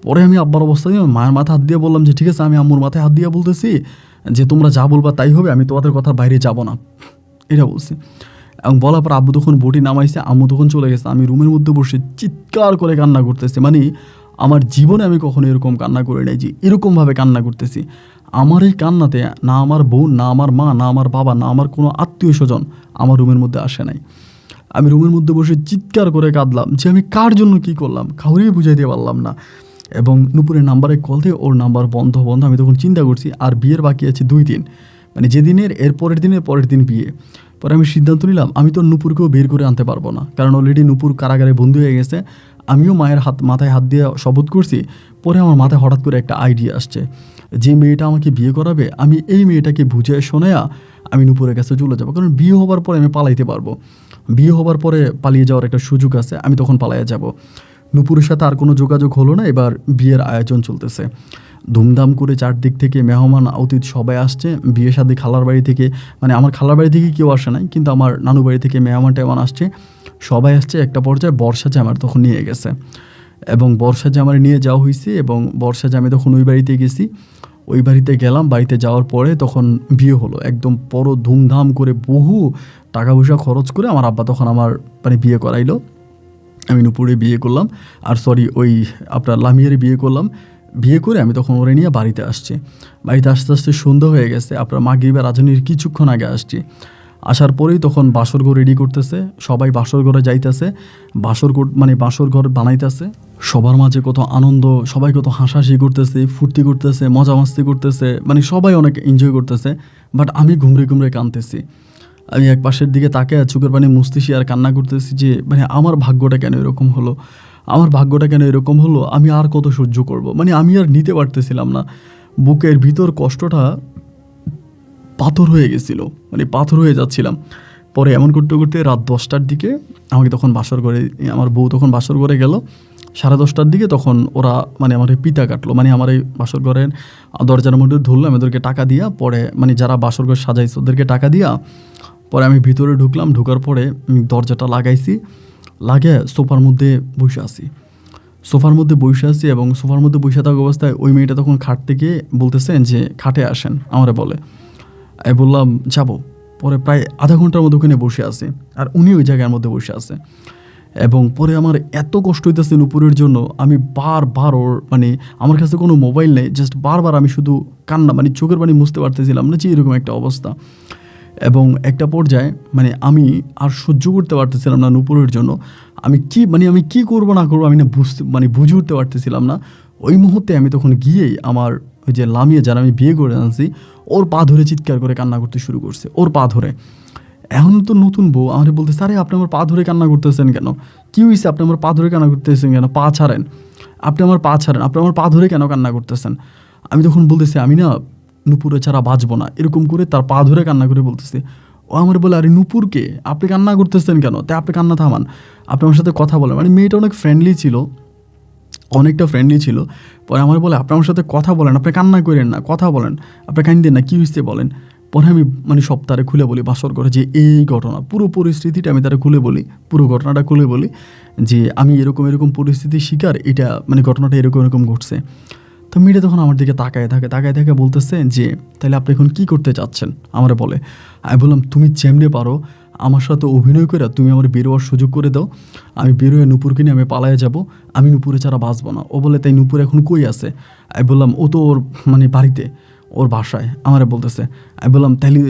পরে আমি আব্বার অবস্থা দিয়ে মায়ের মাথায় হাত দিয়ে বললাম যে ঠিক আছে আমি আম্মুর মাথায় হাত দিয়ে বলতেছি যে তোমরা যা বলবা তাই হবে, আমি তোমাদের কথার বাইরে যাব না, এটা বলছি। এবং বলার পর আব্বু তখন বটি নামাইছে, আম্মু তখন চলে গেছে। আমি রুমের মধ্যে বসে চিৎকার করে কান্না করতেছি, মানে আমার জীবনে আমি কখনো এরকম কান্না করে নাই যে এরকমভাবে কান্না করতেছি। আমার এই কান্নাতে না আমার বোন, না আমার মা, না আমার বাবা, না আমার কোনো আত্মীয় স্বজন আমার রুমের মধ্যে আসে নাই। আমি রুমের মধ্যে বসে চিৎকার করে কাঁদলাম যে আমি কার জন্য কী করলাম, কাউরেই বুঝাইতে পারলাম না। এবং নূপুরের নাম্বারে কল দিয়ে ওর নাম্বার বন্ধ। আমি তখন চিন্তা করছি আর বিয়ের বাকি আছে 2 দিন, মানে যেদিনের এর পরের দিন বিয়ে। পরে আমি সিদ্ধান্ত নিলাম আমি তো নূপুরকেও বের করে আনতে পারবো না, কারণ অলরেডি নূপুর কারাগারে বন্দী হয়ে গেছে। আমিও মায়ের মাথায় হাত দিয়ে শপথ করছি। পরে আমার মাথায় হঠাৎ করে একটা আইডিয়া আসছে, যে মেয়েটা আমাকে বিয়ে করাবে আমি এই মেয়েটাকে বুঝে শোনায়া আমি নূপুরের কাছে চলে যাবো, কারণ বিয়ে হবার পরে আমি পালাইতে পারবো। বিয়ে হবার পরে পালিয়ে যাওয়ার একটা সুযোগ আছে, আমি তখন পালাইয়া যাব। নূপুরের সাথে আর কোনো যোগাযোগ হলো না। এবার বিয়ের আয়োজন চলতেছে ধুমধাম করে, চারদিক থেকে মেহমান অতিথি সবাই আসছে। বিয়ে শাদী খালার বাড়ি থেকে, মানে আমার খালার বাড়ি থেকে কেউ আসে নাই, কিন্তু আমার নানু বাড়ি থেকে মেহমান টেহমান আসছে, সবাই আসছে। একটা পর্যায়ে বর্ষা জামার তখন নিয়ে গেছে, এবং বর্ষা জামার নিয়ে যাওয়া হয়েছে, এবং বর্ষা জামে তখন ওই বাড়িতে গেছি। ওই বাড়িতে গেলাম, বাড়িতে যাওয়ার পরে তখন বিয়ে হলো একদম বড় ধুমধাম করে, বহু টাকা পয়সা খরচ করে আমার আব্বা তখন আমার মানে বিয়ে করাইলো। আমি নূপুরে বিয়ে করলাম, আর সরি ওই আপনার লামিয়ারে বিয়ে করলাম। বিয়ে করে আমি তখন ওরে নিয়ে বাড়িতে আসছি। বাড়িতে আস্তে আস্তে সন্ধ্যা হয়ে গেছে, আপনার মাগরিবের আজানের কিছুক্ষণ আগে আসছি। আসার পরেই তখন বাসর ঘর রেডি করতেছে, সবাই বাসর ঘরে যাইতেছে, বাসর ঘর বানাইতেছে। সবার মাঝে কত আনন্দ, সবাই কত হাসাহাসি করতেছে, ফুর্তি করতেছে, মজা মাস্তি করতেছে, মানে সবাই অনেক এনজয় করতেছে। বাট আমি ঘুমরে ঘুমরে কাঁদতেছি। আমি এক পাশের দিকে তাকে চোখের পানি মুছতেছি আর কান্না করতেছি যে মানে আমার ভাগ্যটা কেন এরকম হলো, আমার ভাগ্যটা কেন এরকম হলো, আমি আর কত সহ্য করব, মানে আমি আর নিতে পারতেছিলাম না। বুকের ভিতর কষ্টটা পাথর হয়ে গেছিল, মানে পাথর হয়ে যাচ্ছিলাম। পরে এমন করতে করতে রাত 10টার দিকে আমাকে তখন বাসর ঘরে, আমার বউ তখন বাসর ঘরে গেল। 10:30টার দিকে তখন ওরা মানে আমার পিতা কাটলো, মানে আমার এই বাসর ঘরের দরজার মধ্যে ধরলো, আমি ওদেরকে টাকা দিয়া, পরে মানে যারা বাসর ঘর সাজাইছে ওদেরকে টাকা দিয়া পরে আমি ভিতরে ঢুকলাম। ঢোকার পরে দরজাটা লাগাইছি, লাগিয়ে সোফার মধ্যে বসে আছি। এবং সোফার মধ্যে বসে থাকা অবস্থায় ওই মেয়েটা তখন খাট থেকে বলতেছেন যে খাটে আসেন, আমারে বলে। আমি বললাম যাবো। পরে প্রায় আধা ঘন্টার মধ্যে ওখানে বসে আছে, আর উনি ওই জায়গার মধ্যে বসে আছে। এবং পরে আমার এত কষ্ট হইতেছে নূপুরের জন্য, আমি বারবার ওর মানে আমার কাছে কোনো মোবাইল নেই, জাস্ট বারবার আমি শুধু কান্না, মানে চোখের পানি মুছতে পারতেছিলাম না যে এরকম একটা অবস্থা। এবং একটা পর্যায়ে মানে আমি আর সহ্য করতে পারতেছিলাম না নূপুরের জন্য। আমি কি করবো না করবো আমি না বুঝে উঠতে পারতেছিলাম না। ওই মুহূর্তে আমি তখন গিয়েই আমার ওই যে লামিয়ে যারা আমি বিয়ে করে আনছি ওর পা ধরে চিৎকার করে কান্না করতে শুরু করছে, ওর পা ধরে। এখন তো নতুন বউ আমাকে বলতেছে, আরে আপনি আমার পা ধরে কান্না করতেছেন কেন, কী হয়েছে, আপনি আমার পা ধরে কান্না করতেছেন কেন, পা ছাড়েন, আপনি আমার পা ধরে কেন কান্না করতেছেন। আমি তখন বলতেছি আমি না নূপুরে ছাড়া বাঁচবো না, এরকম করে তার পা ধরে কান্না করে বলতেছে। ও আমার বলে, আরে নূপুরকে আপনি কান্না করতেছেন কেন, তাই আপনি কান্না থামান, আপনি আমার সাথে কথা বলেন। মানে মেয়েটা অনেকটা ফ্রেন্ডলি ছিল। পরে আমার বলে, আপনি আমার সাথে কথা বলেন, আপনি কান্না করেন না, কথা বলেন, আপনি কান্দেন না, কী হয়েছে বলেন। পরে আমি মানে সব তারে খুলে বলি বাসর করে যে এই ঘটনা, পুরো পরিস্থিতিটা আমি তারা খুলে বলি, পুরো ঘটনাটা খুলে বলি যে আমি এরকম পরিস্থিতির শিকার, এটা মানে ঘটনাটা এরকম ঘটছে। তো মেয়েটা তখন আমার দিকে তাকায় থাকে বলতেছে যে তাহলে আপনি এখন কী করতে চাচ্ছেন আমরা বলে। আমি বললাম তুমি যেমনি পারো আমার সাথে অভিনয় করে তুমি আমার বেরোয়ার সুযোগ করে দাও, আমি বেরোয় নূপুরকে নিয়ে আমি পালায়ে যাব, আমি নূপুরে ছাড়া বাঁচবো না। ও বলে তাই নূপুর এখন কই আছে। আমি বললাম ও তো ওর মানে বাড়িতে, ওর বাসায় আমারে বলতেছে। আমি বললাম তাহলে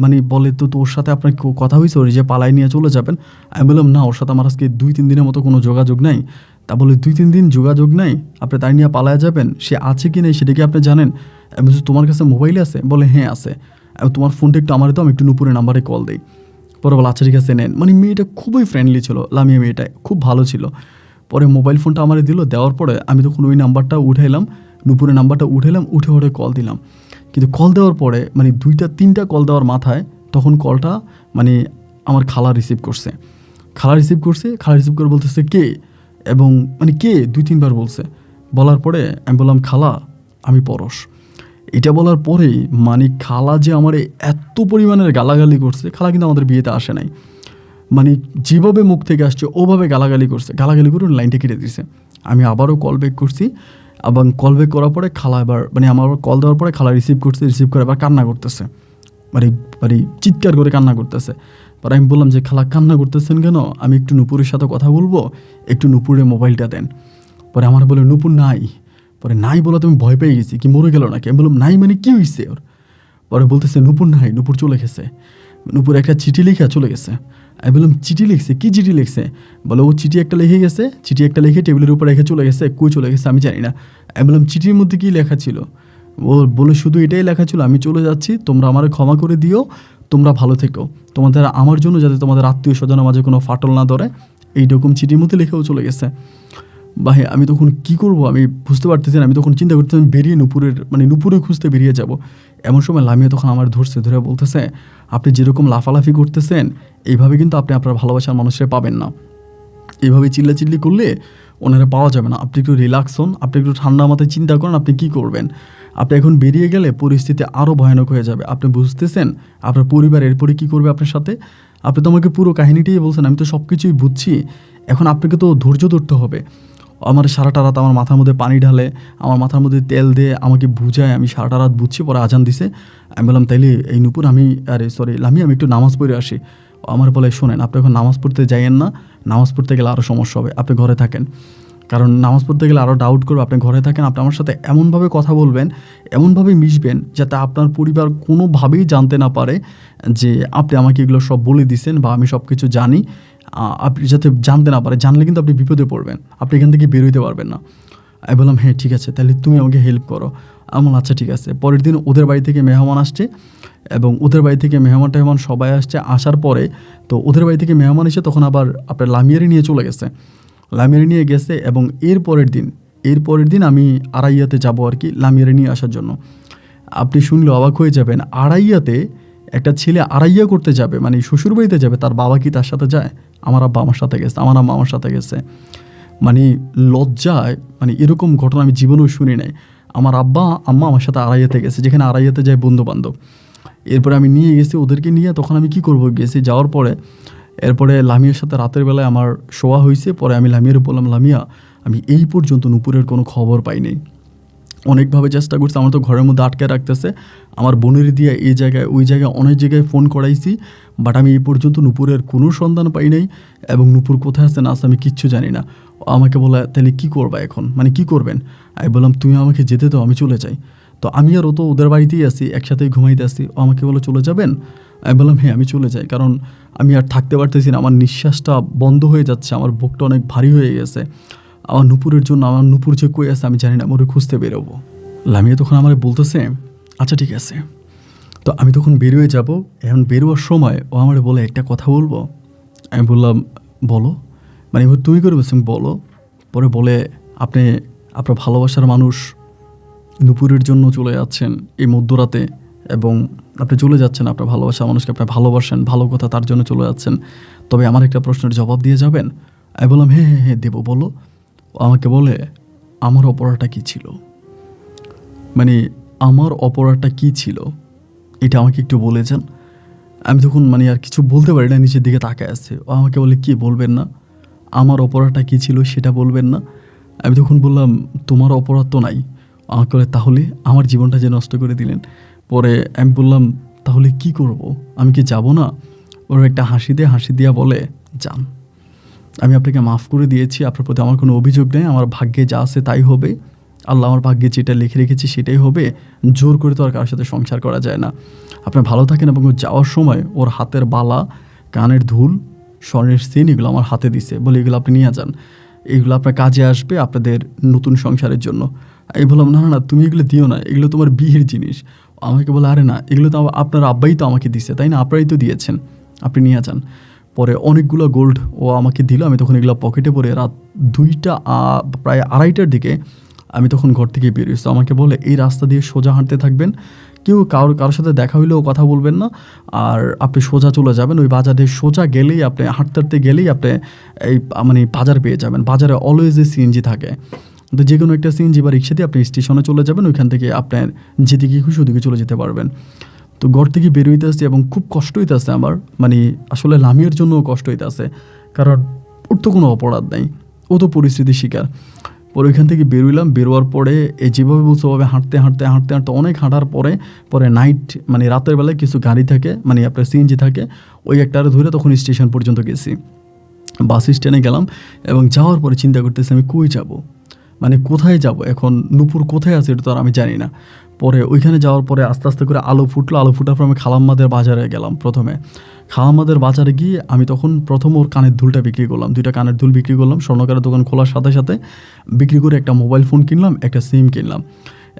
মানে বলে তো ওর সাথে আপনার কথা হয়েছে ওর যে পালাই নিয়ে চলে যাবেন। আমি বললাম না, ওর সাথে আমার আজকে 2-3 দিনের মতো কোনো যোগাযোগ নাই। তা বলে 2-3 দিন যোগাযোগ নাই, আপনি তাই নিয়ে পালায়া যাবেন, সে আছে কি নেই সেটা কি আপনি জানেন। আমি বলছি তোমার কাছে মোবাইল আছে, বলে হ্যাঁ আছে। তোমার ফোনটা একটু আমার দাও, আমি একটু নূপুরের নাম্বারে কল দিই। পরে বলে আচ্ছা ঠিক আছে নেন। মানে মেয়েটা খুবই ফ্রেন্ডলি ছিল, লামিয়া মেয়েটা খুব ভালো ছিল। পরে মোবাইল ফোনটা আমারে দিল, দেওয়ার পরে আমি তখন ওই নাম্বারটা উঠাইলাম, নূপুরের নাম্বারটা উঠাইলাম, উঠে কল দিলাম। কিন্তু কল দেওয়ার পরে মানে 2-3টা কল দেওয়ার মাথায় তখন কলটা মানে আমার খালা রিসিভ করছে। খালা রিসিভ করে বলতেছে কে, এবং মানে কে 2-3বার বলছে। বলার পরে আমি বললাম খালা আমি পরশ। এটা বলার পরেই মানে খালা যে আমার এত পরিমাণের গালাগালি করছে। খালা কিন্তু আমাদের বিয়েতে আসে নাই, মানে যেভাবে মুখ থেকে আসছে ওভাবে গালাগালি করছে, গালাগালি করে লাইনটা কেটে দিয়েছে। আমি আবারও কল ব্যাক করছি, এবং কল ব্যাক করার পরে খালা এবার মানে আমার কল দেওয়ার পরে খালা রিসিভ করে এবার কান্না করতেছে, মানে মানে চিৎকার করে কান্না করতেছে। পরে আমি বললাম যে খালা কান্না করতেছেন কেন, আমি একটু নূপুরের সাথে কথা বলবো, একটু নূপুরের মোবাইলটা দেন। পরে আমার বলে নূপুর নাই। পরে নাই বলে তুমি ভয় পেয়ে গেছি, কি মরে গেল নাকি? আমি বললাম নাই মানে কী হয়েছে ওর? পরে বলতেছে নূপুর নাই, নূপুর চলে গেছে, নূপুর একটা চিঠি লিখে চলে গেছে। আমি বললাম চিঠি লিখছে? কী চিঠি লিখছে? বলে ও চিঠি একটা লিখে গেছে, চিঠি একটা লিখে টেবিলের উপর রেখে চলে গেছে। কই চলে গেছে আমি জানি না। আমি বললাম চিঠির মধ্যে কী লেখা ছিল? ও বলে শুধু এটাই লেখা ছিল, আমি চলে যাচ্ছি, তোমরা আমার ক্ষমা করে দিও, তোমরা ভালো থেকো, তোমাদের আমার জন্য যাতে তোমাদের আত্মীয় স্বজনের মাঝে কোনো ফাটল না ধরে, এইরকম চিঠির মধ্যে লিখেও চলে গেছে। ভাই আমি তখন কি করব আমি বুঝতে পারতেছি না। আমি তখন চিন্তা করতেছিলাম বেরিয়ে নূপুরে খুঁজতে বেরিয়ে যাব। এমন সময় লামিয়া তখন আমার ধরে বলতেছে আপনি যেরকম লাফালাফি করতেছেন এইভাবে কিন্তু আপনি আপনার ভালোবাসার মানুষরা পাবেন না, এইভাবে চিল্লাচিল্লি করলে ওনারা পাওয়া যাবে না। আপনি একটু রিল্যাক্স হন, আপনি একটু ঠান্ডা মাথায় চিন্তা করেন আপনি কী করবেন। আপনি এখন বেরিয়ে গেলে পরিস্থিতি আরও ভয়ানক হয়ে যাবে। আপনি বুঝতেছেন আপনার পরিবার এরপরে কী করবে আপনার সাথে? আপনি তো আমাকে পুরো কাহিনীটাই বলছেন, আমি তো সব কিছুই বুঝছি, এখন আপনাকে তো ধৈর্য ধরতে হবে। আমার সারাটা রাত আমার মাথার মধ্যে পানি ঢালে, আমার মাথার মধ্যে তেল দিয়ে আমাকে বুঝায়, আমি সারাটা রাত বুঝছি। পরে আজান দিছে, আমি বললাম তাইলে এই নূপুর লামিয়া আমি একটু নামাজ পড়ে আসি। আমার বলে শোনেন আপনি এখন নামাজ পড়তে যাইয়েন না, নামাজ পড়তে গেলে আরও সমস্যা হবে, আপনি ঘরে থাকেন, কারণ নামাজ পড়তে গেলে আরও ডাউট করবে, আপনি ঘরে থাকেন। আপনি আমার সাথে এমনভাবে কথা বলবেন, এমনভাবে মিশবেন যাতে আপনার পরিবার কোনোভাবেই জানতে না পারে যে আপনি আমাকে এগুলো সব বলে দিছেন বা আমি সব কিছু জানি। আপনি যাতে জানতে না পারে, জানলে কিন্তু আপনি বিপদে পড়বেন, আপনি এখান থেকে বেরোতে পারবেন না। আমি বললাম হ্যাঁ ঠিক আছে, তাহলে তুমি আমাকে হেল্প করো। আমি বললাম আচ্ছা ঠিক আছে। পরের দিন ওদের বাড়ি থেকে মেহমান আসছে, এবং ওদের বাড়ি থেকে মেহমান সবাই আসছে। আসার পরে তো ওদের বাড়ি থেকে মেহমান এসে তখন আবার আপনার লামিয়ারি নিয়ে চলে গেছে, লামিয়ারি নিয়ে গেছে। এবং এর পরের দিন আমি আড়াইয়াতে যাব আর কি লামিয়ারি নিয়ে আসার জন্য। আপনি শুনলে অবাক হয়ে যাবেন, আড়াইয়াতে একটা ছেলে আড়াইয়া করতে যাবে, মানে শ্বশুরবাড়িতে যাবে, তার বাবা কি তার সাথে যায়? আমার আব্বা আমার সাথে গেছে, আমার আম্মা আমার সাথে গেছে। মানে লজ্জায় মানে এরকম ঘটনা আমি জীবনেও শুনি নাই। আমার আব্বা আম্মা আমার সাথে আড়াইয়াতে গেছে, যেখানে আড়াইয়াতে যায় বন্ধুবান্ধব। এরপরে আমি নিয়ে গেছি ওদেরকে নিয়ে, তখন আমি কি করব গেছি যাওয়ার পরে এরপরে লামিয়ার সাথে রাতের বেলায় আমার শোয়া হয়েছে। পরে আমি লামিয়ার বললাম লামিয়া আমি এই পর্যন্ত নূপুরের কোনো খবর পাইনি, অনেকভাবে চেষ্টা করছি, আমার তো ঘরের মধ্যে আটকে রাখতেছে, আমার বোনের দিয়ে এই জায়গায় ওই জায়গায় অনেক জায়গায় ফোন করাইছি, বাট আমি এই পর্যন্ত নূপুরের কোনো সন্ধান পাই নাই, এবং নূপুর কোথায় আছে না আছে আমি কিচ্ছু জানি না। আমাকে বলে তাহলে কী করবা এখন, মানে কী করবেন? আমি বললাম তুমি আমাকে যেতে দাও, আমি চলে যাই। তো আমি আর ও তো ওদের বাড়িতেই আছি, একসাথেই ঘুমাইতে আসি। ও আমাকে বলে চলে যাবেন? আমি বললাম হ্যাঁ আমি চলে যাই, কারণ আমি আর থাকতে পারতেছি না, আমার নিঃশ্বাসটা বন্ধ হয়ে যাচ্ছে, আমার বুকটা অনেক ভারী হয়ে গেছে আমার নূপুরের জন্য। আমার নূপুর যে কই আছে আমি জানি না, আমি ওরে খুঁজতে বেরোবো। লামিয়া তখন আমার বলতেছে আচ্ছা ঠিক আছে। তো আমি তখন বেরোয় যাব, এখন বেরোয়ার সময় ও আমার বলে একটা কথা বলবো। আমি বললাম বলো, মানে তুমি করে বলছেন বলো। পরে বলে আপনি আপনার ভালোবাসার মানুষ নূপুরের জন্য চলে যাচ্ছেন এই মধ্যরাতে, এবং আপনি চলে যাচ্ছেন আপনার ভালোবাসার মানুষকে আপনি ভালোবাসেন, ভালো কথা, তার জন্য চলে যাচ্ছেন। তবে আমার একটা প্রশ্নের জবাব দিয়ে যাবেন? আমি বললাম হ্যাঁ হ্যাঁ হ্যাঁ দেবো, বলো। ও আমাকে বলে আমার অপরাধটা কী ছিল, মানে আমার অপরাধটা কী ছিল এটা আমাকে একটু বলে যান। আমি তখন মানে আর কিছু বলতে পারি না, নিচের দিকে তাকায় আছে। ও আমাকে বলে কি বলবেন না, আমার অপরাধটা কী ছিল সেটা বলবেন না? আমি তখন বললাম তোমার অপরাধ তো নাই। আমাকে বলে তাহলে আমার জীবনটা যে নষ্ট করে দিলেন। পরে আমি বললাম তাহলে কি করব, আমি কি যাব না? ওর একটা হাসি দিয়া বলে যান, আমি আপনাকে মাফ করে দিয়েছি, আপনার প্রতি আমার কোনো অভিযোগ নেই, আমার ভাগ্যে যা আছে তাই হবে, আল্লাহ আমার ভাগ্যে যেটা লিখে রেখেছি সেটাই হবে, জোর করে তো আর কারোর সাথে সংসার করা যায় না। আপনি ভালো থাকেন। এবং যাওয়ার সময় ওর হাতের বালা, কানের ধুল, স্বর্ণের চেন এগুলো আমার হাতে দিছে, বলে এগুলো আপনি নিয়ে যান, এগুলো আপনার কাজে আসবে আপনাদের নতুন সংসারের জন্য। আমি বললাম না না না তুমি এগুলো দিও না, এগুলো তোমার বিয়ের জিনিস। আমাকে বলে আরে না এগুলো তো আপনার আব্বাই তো আমাকে দিছে, তাই না, আপনারাই তো দিয়েছেন, আপনি নিয়ে যান। পরে অনেকগুলো গোল্ড ও আমাকে দিল। আমি তখন এগুলো পকেটে পরে রাত 2টা প্রায় 2:30টার দিকে আমি তখন ঘর থেকে বেরিয়েছি। তো আমাকে বলে, এই রাস্তা দিয়ে সোজা হাঁটতে থাকবেন, কেউ কারোর সাথে দেখা হইলেও কথা বলবেন না, আর আপনি সোজা চলে যাবেন ওই বাজার দিয়ে সোজা গেলেই আপনি হাঁটতে হাঁটতে গেলেই আপনি এই মানে বাজার পেয়ে যাবেন। বাজারে অলওয়েজ সিএনজি থাকে, তো যে কোনো একটা সিএনজি বা রিক্সা দিয়ে আপনি স্টেশনে চলে যাবেন, ওইখান থেকে আপনার যেদিকে খুশি ওদিকে চলে যেতে পারবেন। তো ঘর থেকে বের হইতে আসছি এবং খুব কষ্ট হইতেছে আমার, মানে আসলে লামিয়ার জন্য কষ্ট হইতেছে, কারণ ওর তো কোনো অপরাধ নাই, ও তো পরিস্থিতির শিকার। পরে ওইখান থেকে বেরোইলাম, বেরোয়ার পরে এই যেভাবে বলছে ওভাবে হাঁটতে হাঁটতে হাঁটতে হাঁটতে অনেক হাঁটার পরে নাইট মানে রাতের বেলায় কিছু গাড়ি থাকে, মানে আপনার সিএনজি থাকে, ওই একটারে ধরে তখন স্টেশন পর্যন্ত গেছি। বাস স্ট্যান্ডে গেলাম এবং যাওয়ার পরে চিন্তা করতেছি আমি কই যাব, মানে কোথায় যাব এখন, নূপুর কোথায় আছে এটা তো আর আমি জানি না। পরে ওইখানে যাওয়ার পরে আস্তে আস্তে করে আলো ফুটলো, আলো ফুটার পর আমি খালাম্মাদের বাজারে গেলাম। প্রথমে খালাম্মাদের বাজারে গিয়ে আমি তখন প্রথম ওর কানের দুলটা বিক্রি করলাম, 2টা কানের দুল বিক্রি করলাম। স্বর্ণকারের দোকান খোলার সাথে সাথে বিক্রি করে একটা মোবাইল ফোন কিনলাম, একটা সিম কিনলাম,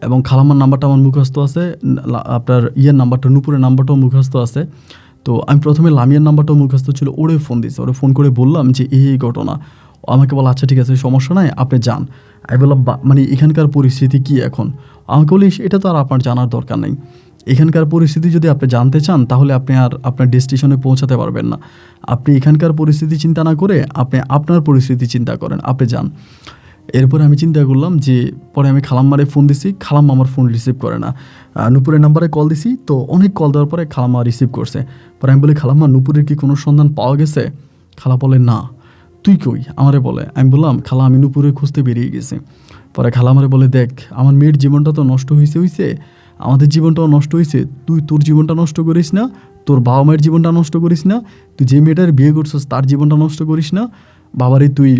এবং খালাম্মার নাম্বারটা আমার মুখস্থ আছে, আপনার নাম্বারটা নূপুরের নাম্বারটাও মুখস্থ আছে। তো আমি প্রথমে লামিয়ার নাম্বারটাও মুখস্থ ছিল, ওরে ফোন দিয়েছে, ওরে ফোন করে বললাম যে এই ঘটনা। ও আমাকে বলে আচ্ছা ঠিক আছে সমস্যা নাই, আপনি যান। আমি বললাম মানে এখানকার পরিস্থিতি কি এখন? আমাকে বলি এটা তো আর আপনার জানার দরকার নেই, এখানকার পরিস্থিতি যদি আপনি জানতে চান তাহলে আপনি আর আপনার ডেস্টিনেশনে পৌঁছাতে পারবেন না। আপনি এখানকার পরিস্থিতি চিন্তা না করে আপনি আপনার পরিস্থিতি চিন্তা করেন, আপনি যান। এরপরে আমি চিন্তা করলাম যে পরে আমি খালাম্মারে ফোন দিছি, খালাম্মা আমার ফোন রিসিভ করে না। নূপুরের নাম্বারে কল দিছি, তো অনেক কল দেওয়ার পরে খালাম্মা রিসিভ করছে। পরে আমি বলি খালাম্মা নূপুরের কি কোনো সন্ধান পাওয়া গেছে? খালা বলে না। তুই কই আমারে বলে। আমি বললাম খালা আমি নূপুরে খুঁজতে বেরিয়ে গেছি। পরে খালা আমারে বলে দেখ আমার মেয়ের জীবনটা তো নষ্ট হয়েছে, আমাদের জীবনটাও নষ্ট হয়েছে, তুই তোর জীবনটা নষ্ট করিস না, তোর বাবা মায়ের জীবনটা নষ্ট করিস না, তুই যে মেয়েটার বিয়ে করছিস তার জীবনটা নষ্ট করিস না, বাবারে তুই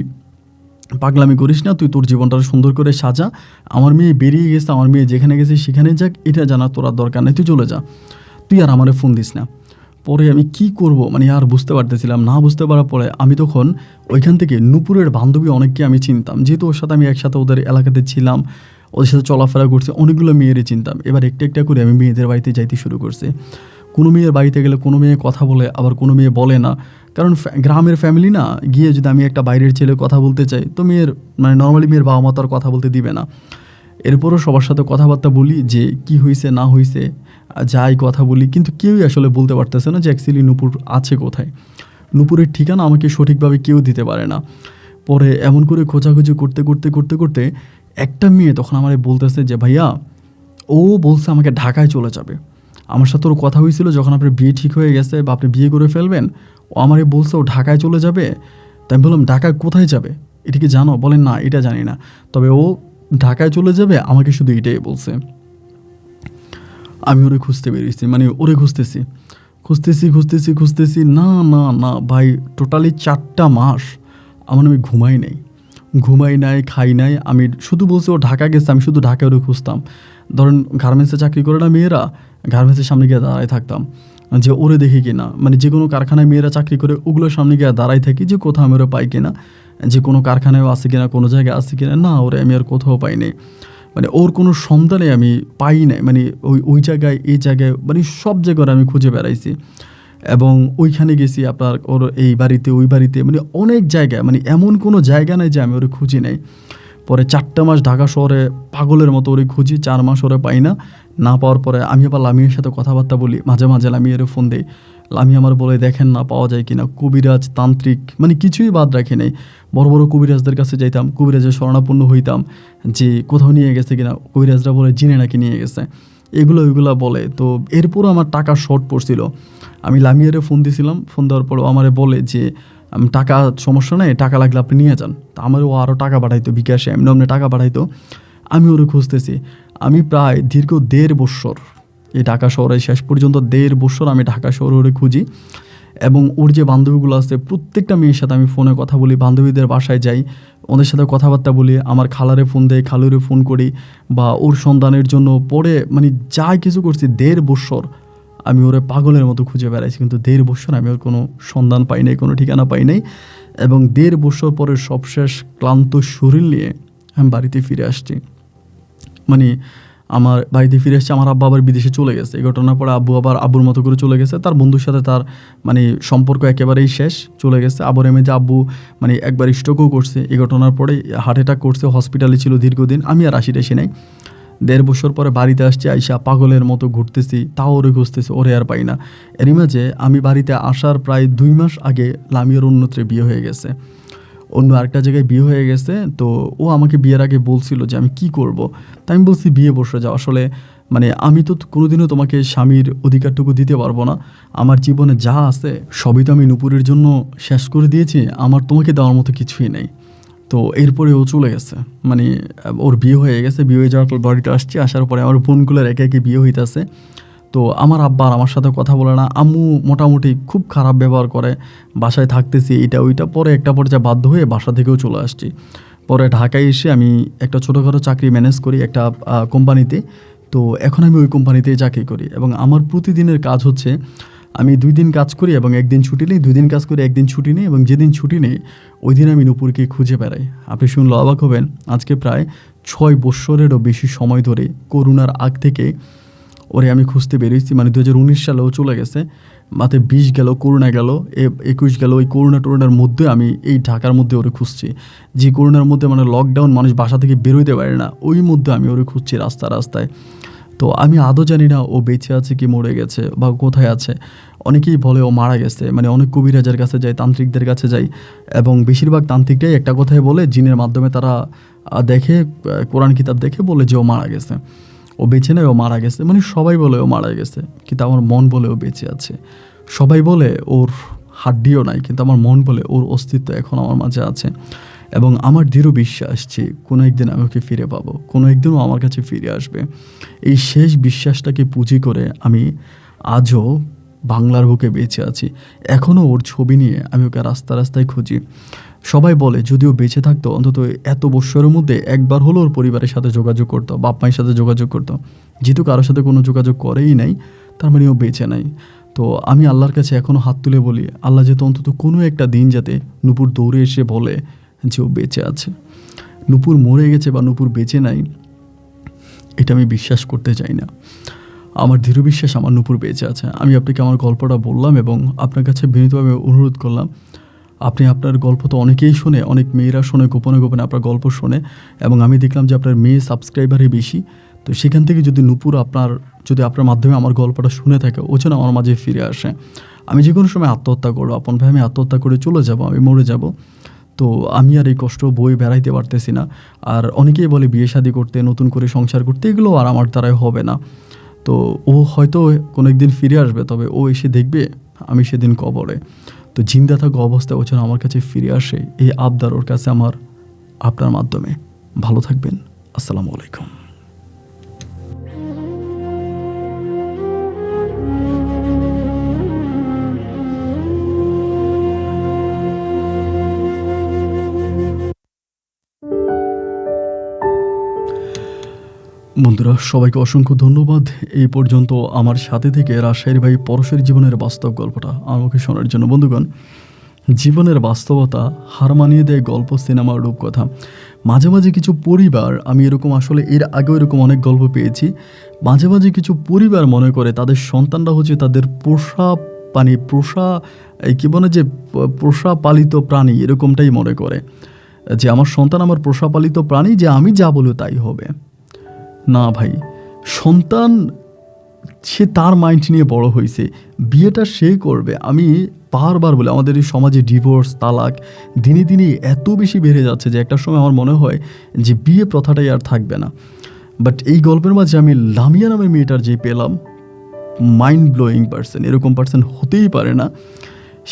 পাগলামি করিস না, তুই তোর জীবনটা সুন্দর করে সাজা। আমার মেয়ে বেরিয়ে গেছে, আমার মেয়ে যেখানে গেছে সেখানে যাক, এটা জানা তোর আর দরকার নেই, তুই চলে যা, তুই আর আমারে ফোন দিস না। পরে আমি কি করব, মানে আর বুঝতে পারতেছিলাম না। বুঝতে পারার পরে আমি তখন ওইখান থেকে নূপুরের বান্ধবী অনেককে আমি চিনতাম, যেহেতু ওর সাথে আমি একসাথে ওদের এলাকাতে ছিলাম, ওদের সাথে চলাফেরা করছি, অনেকগুলো মেয়েরই চিনতাম। এবার একটা একটা করে আমি মেয়েদের বাড়িতে যাইতে শুরু করছি। কোনো মেয়ের বাড়িতে গেলে কোনো মেয়ে কথা বলে, আবার কোনো মেয়ে বলে না, কারণ গ্রামের ফ্যামিলি না, গিয়ে যদি আমি একটা বাইরের ছেলে কথা বলতে চাই তো মেয়ের মানে নর্মালি মেয়ের বাবা মা তো আর কথা বলতে দিবে না। এরপরও সবার সাথে কথাবার্তা বলি যে কি হয়েছে না হয়েছে, যাই কথা বলি, কিন্তু কেউই আসলে বলতে পারতেছে না যে অ্যাকচুয়ালি নূপুর আছে কোথায়। নূপুরের ঠিকানা আমাকে সঠিকভাবে কেউ দিতে পারে না। পরে এমন করে খোঁজাখুঁজি করতে করতে করতে করতে একটা মেয়ে তখন আমারে বলতেছে যে ভাইয়া ও বলছে আমাকে ঢাকায় চলে যাবে, আমার সাথে ওর কথা হয়েছিল যখন আপনার বিয়ে ঠিক হয়ে গেছে বা আপনি বিয়ে করে ফেলবেন, ও আমারে বলছে ও ঢাকায় চলে যাবে। তাই আমি বললাম ঢাকায় কোথায় যাবে, এটা কি জানো? বলেন না এটা জানি না, তবে ও ঢাকায় চলে যাবে, আমাকে শুধু এটাই বলছে। আমি ওরে খুঁজতে বেরিয়েছি, মানে ওরে খুঁজতেছি, না না না ভাই, টোটালি 4টা মাস আমার আমি ঘুমাই নাই খাই নাই। আমি শুধু বলছি ও ঢাকা গেছে, আমি শুধু ঢাকায় ওরে খুঁজতাম। ধরেন গার্মেন্টসে চাকরি করে না মেয়েরা, গার্মেন্টসের সামনে গিয়ে দাঁড়ায় থাকতাম যে ওরে দেখি কিনা, মানে যে কোনো কারখানায় মেয়েরা চাকরি করে ওগুলোর সামনে গিয়ে দাঁড়াই থাকি যে কোথাও আমি ওরা পাই কিনা, যে কোনো কারখানায়ও আছে কিনা, কোনো জায়গায় আছে কিনা। না, ওরে আমি আর কোথাও পাইনি, মানে ওর কোনো সন্ধানে আমি পাই নাই, মানে ওই জায়গায় এই জায়গায় মানে সব জায়গায় আমি খুঁজে বেড়াইছি। এবং ওইখানে গেছি আপনার ওর এই বাড়িতে ওই বাড়িতে, মানে অনেক জায়গায়, মানে এমন কোনো জায়গা নেই যে আমি ওরে খুঁজি নাই। পরে 4টা মাস ঢাকা শহরে পাগলের মতো ওরে খুঁজি, 4 মাস ওরে পাই না। না পাওয়ার পরে আমি আবার লামিয়ার সাথে কথাবার্তা বলি, মাঝে মাঝে লামিয়ারে ফোন দেই। লামি আমার বলে দেখেন না পাওয়া যায় কিনা, কবিরাজ তান্ত্রিক মানে কিছুই বাদ রাখি নাই। বড় বড় কবিরাজদের কাছে যাইতাম, কবিরাজের শরণাপন্ন হইতাম যে কোথাও নিয়ে গেছে কিনা, কবিরাজরা বলে জিনে নাকি নিয়ে গেছে, ওইগুলা বলে। তো এরপরও আমার টাকা শর্ট পড়ছিল। আমি লামিয়ারে ফোন দিয়েছিলাম, ফোন দেওয়ার পরও আমারে বলে যে টাকা সমস্যা নেই, টাকা লাগলে আপনি নিয়ে যান। তা আমারও আরও টাকা পাঠাইতো বিকাশে, এমনি টাকা পাঠাইতো। আমি ওরে খুঁজতেছি। আমি প্রায় দীর্ঘ 1.5 বছর এই ঢাকা শহরে, শেষ পর্যন্ত 1.5 বছর আমি ঢাকা শহরে ওরে খুঁজি। এবং ওর যে বান্ধবীগুলো আছে প্রত্যেকটা মেয়ের সাথে আমি ফোনে কথা বলি, বান্ধবীদের বাসায় যাই, ওদের সাথে কথাবার্তা বলি, আমার খালারে ফোন দেয়, খালুরে ফোন করি, বা ওর সন্ধানের জন্য পরে মানে যা কিছু করছি 1.5 বছর আমি ওরে পাগলের মতো খুঁজে বেড়াইছি, কিন্তু 1.5 বছর আমি ওর কোনো সন্ধান পাই নাই, কোনো ঠিকানা পাই নাই। এবং 1.5 বছর পরে সবশেষ ক্লান্ত শরীর নিয়ে আমি বাড়িতে ফিরে আসছি। মানে আমার বাড়িতে ফিরে এসেছে, আমার আব্বা আবার বিদেশে চলে গেছে। এই ঘটনার পরে আব্বু আবার আব্বুর মতো করে চলে গেছে, তার বন্ধুর সাথে তার মানে সম্পর্ক একেবারেই শেষ, চলে গেছে। আবার এমে যে আব্বু মানে একবার স্ট্রোকও করছে, এই ঘটনার পরে হার্ট অ্যাটাক করছে, হসপিটালে ছিল দীর্ঘদিন। আমি আর আসি নাই। 1.5 বছর পরে বাড়িতে আসছি, আইসা পাগলের মতো ঘুরতেছি, তাও ওরে খুঁজতেছি, ওরে আর পাই না। এরই মাঝে আমি বাড়িতে আসার প্রায় 2 মাস আগে লামিয়ার অন্যত্রে বিয়ে হয়ে গেছে, অন্য আরেকটা জায়গায় বিয়ে হয়ে গেছে। তো ও আমাকে বিয়ের আগে বলছিল যে আমি কি করব। তাই আমি বলছি বিয়ে বসে যাও। আসলে মানে আমি তো কোনোদিনও তোমাকে স্বামীর অধিকারটুকু দিতে পারবো না। আমার জীবনে যা আছে সবই তো আমি নূপুরের জন্য শেষ করে দিয়েছি, আমার তোমাকে দেওয়ার মতো কিছুই নেই। তো এরপরে ও চলে গেছে, মানে ওর বিয়ে হয়ে গেছে। বিয়ে হয়ে যাওয়ার পর বাড়িতে আসছি, আসার পরে আমার বোনগুলোর একে একে বিয়ে হইতেছে। তো আমার আব্বা আর আমার সাথে কথা বলে না, আম্মু মোটামুটি খুব খারাপ ব্যবহার করে, বাসায় থাকতেছি এইটা ওইটা। পরে একটা পর্যায়ে বাধ্য হয়ে বাসা থেকেও চলে আসছি। পরে ঢাকায় এসে আমি একটা ছোটোখাটো চাকরি ম্যানেজ করি একটা কোম্পানিতে। তো এখন আমি ওই কোম্পানিতেই চাকরি করি, এবং আমার প্রতিদিনের কাজ হচ্ছে আমি 2 দিন কাজ করি এবং 1 দিন ছুটি নিই, 2 দিন কাজ করি 1 দিন ছুটি নিই, এবং যেদিন ছুটি নেই ওই দিন আমি নূপুরকে খুঁজে বেড়াই। আপনি শুনলে অবাক হবেন, আজকে প্রায় 6 বৎসরেরও বেশি সময় ধরে, করোনার আগ থেকে ওরে আমি খুঁজতে বেরিয়েছি। মানে 2019 সালেও চলে গেছে, মাত্র 20 গেল, করোনা গেল, 21 গেল। ওই করোনার মধ্যে আমি এই ঢাকার মধ্যে ওরে খুঁজছি, যে করোনার মধ্যে মানে লকডাউন, মানুষ বাসা থেকে বেরোতে পারে না, ওই মধ্যে আমি ওরে খুঁজছি রাস্তায়। তো আমি আদৌ জানি না ও বেঁচে আছে কি মরে গেছে বা কোথায় আছে। অনেকেই বলে ও মারা গেছে, মানে অনেক কবিরাজের কাছে যায়, তান্ত্রিকদের কাছে যায়, এবং বেশিরভাগ তান্ত্রিকটাই একটা কথাই বলে, জিনের মাধ্যমে তারা দেখে, কোরআন কিতাব দেখে বলে যে ও মারা গেছে। ও বেঁচে নেই, ও মারা গেছে। মানে সবাই বলে ও মারা গেছে, কিন্তু আমার মন বলে ও বেঁচে আছে। সবাই বলে ওর হাড্ডিও নাই, কিন্তু আমার মন বলে ওর অস্তিত্ব এখন আমার মাঝে আছে। এবং আমার দৃঢ় বিশ্বাস যে কোনো একদিন আমি ওকে ফিরে পাবো, কোনো একদিনও আমার কাছে ফিরে আসবে। এই শেষ বিশ্বাসটাকে পুঁজি করে আমি আজও বাংলার বুকে বেঁচে আছি। এখনও ওর ছবি নিয়ে আমি ওকে রাস্তায় খুঁজি। সবাই বলে যদিও বেঁচে থাকতো অন্তত এত বৎসরের মধ্যে একবার হলো ওর পরিবারের সাথে যোগাযোগ করতো, বাপ মায়ের সাথে যোগাযোগ করতো। যেহেতু কারোর সাথে কোনো যোগাযোগ করেই নাই, তার মানে ও বেঁচে নাই। তো আমি আল্লাহর কাছে এখনও হাত তুলে বলি, আল্লাহ যাতে অন্তত কোনো একটা দিন যাতে নূপুর দৌড়ে এসে বলে যে ও বেঁচে আছে। নূপুর মরে গেছে বা নূপুর বেঁচে নাই, এটা আমি বিশ্বাস করতে চাই না। আমার দৃঢ় বিশ্বাস আমার নূপুর বেঁচে আছে। আমি আপনাকে আমার গল্পটা বললাম এবং আপনার কাছে বিনীতভাবে অনুরোধ করলাম, আপনি আপনার গল্প তো অনেকেই শোনে, অনেক মেয়েরা শোনে, গোপনে আপনার গল্প শোনে, এবং আমি দেখলাম যে আপনার মেয়ে সাবস্ক্রাইবারই বেশি। তো সেখান থেকে যদি নূপুর যদি আপনার মাধ্যমে আমার গল্পটা শুনে থাকে, ও যেন আমার মাঝে ফিরে আসে। আমি যে কোনো সময় আত্মহত্যা করবো, আপন ভাই আমি আত্মহত্যা করে চলে যাব, আমি মরে যাব। তো আমি আর এই কষ্ট বই বেড়াইতে পারতেছি না। আর অনেকেই বলে বিয়ে শাদী করতে, নতুন করে সংসার করতে, এগুলো আর আমার দ্বারাই হবে না। তো ও হয়তো কোনো একদিন ফিরে আসবে, তবে ও এসে দেখবে আমি সেদিন কবরে। তো জিন্দা থাকা অবস্থায় ও যেন আমার কাছে ফিরে আসে, এই আবদার ওর কাছে আমার আপনার মাধ্যমে। ভালো থাকবেন। আসসালামু আলাইকুম। বন্ধুরা, সবাইকে অসংখ্য ধন্যবাদ এই পর্যন্ত আমার সাথে থেকে রাজশাহীর ভাই পরশের জীবনের বাস্তব গল্পটা আমাকে শোনার জন্য। বন্ধুগণ, জীবনের বাস্তবতা হার মানিয়ে দেয় গল্প, সিনেমার রূপকথা। মাঝে মাঝে কিছু পরিবার, আমি এরকম আসলে এর আগেও এরকম অনেক গল্প পেয়েছি, মাঝে মাঝে কিছু পরিবার মনে করে তাদের সন্তানরা হচ্ছে তাদের কী বলে যে পোষা পালিত প্রাণী, এরকমটাই মনে করে যে আমার সন্তান আমার পোষা পালিত প্রাণী, যে আমি যা বলবো তাই হবে। না ভাই, সন্তান সে তার মাইন্ড নিয়ে বড় হয়েছে, বিয়েটা সে করবে। আমি বারবার বলি, আমাদের এই সমাজে ডিভোর্স, তালাক দিনে দিনে এত বেশি বেড়ে যাচ্ছে যে একটা সময় আমার মনে হয় যে বিয়ে প্রথাটাই আর থাকবে না। বাট এই গল্পের মাঝে আমি লামিয়া নামের মেয়েটার যে পেলাম, মাইন্ড ব্লোয়িং পার্সন, এরকম পার্সন হতেই পারে না।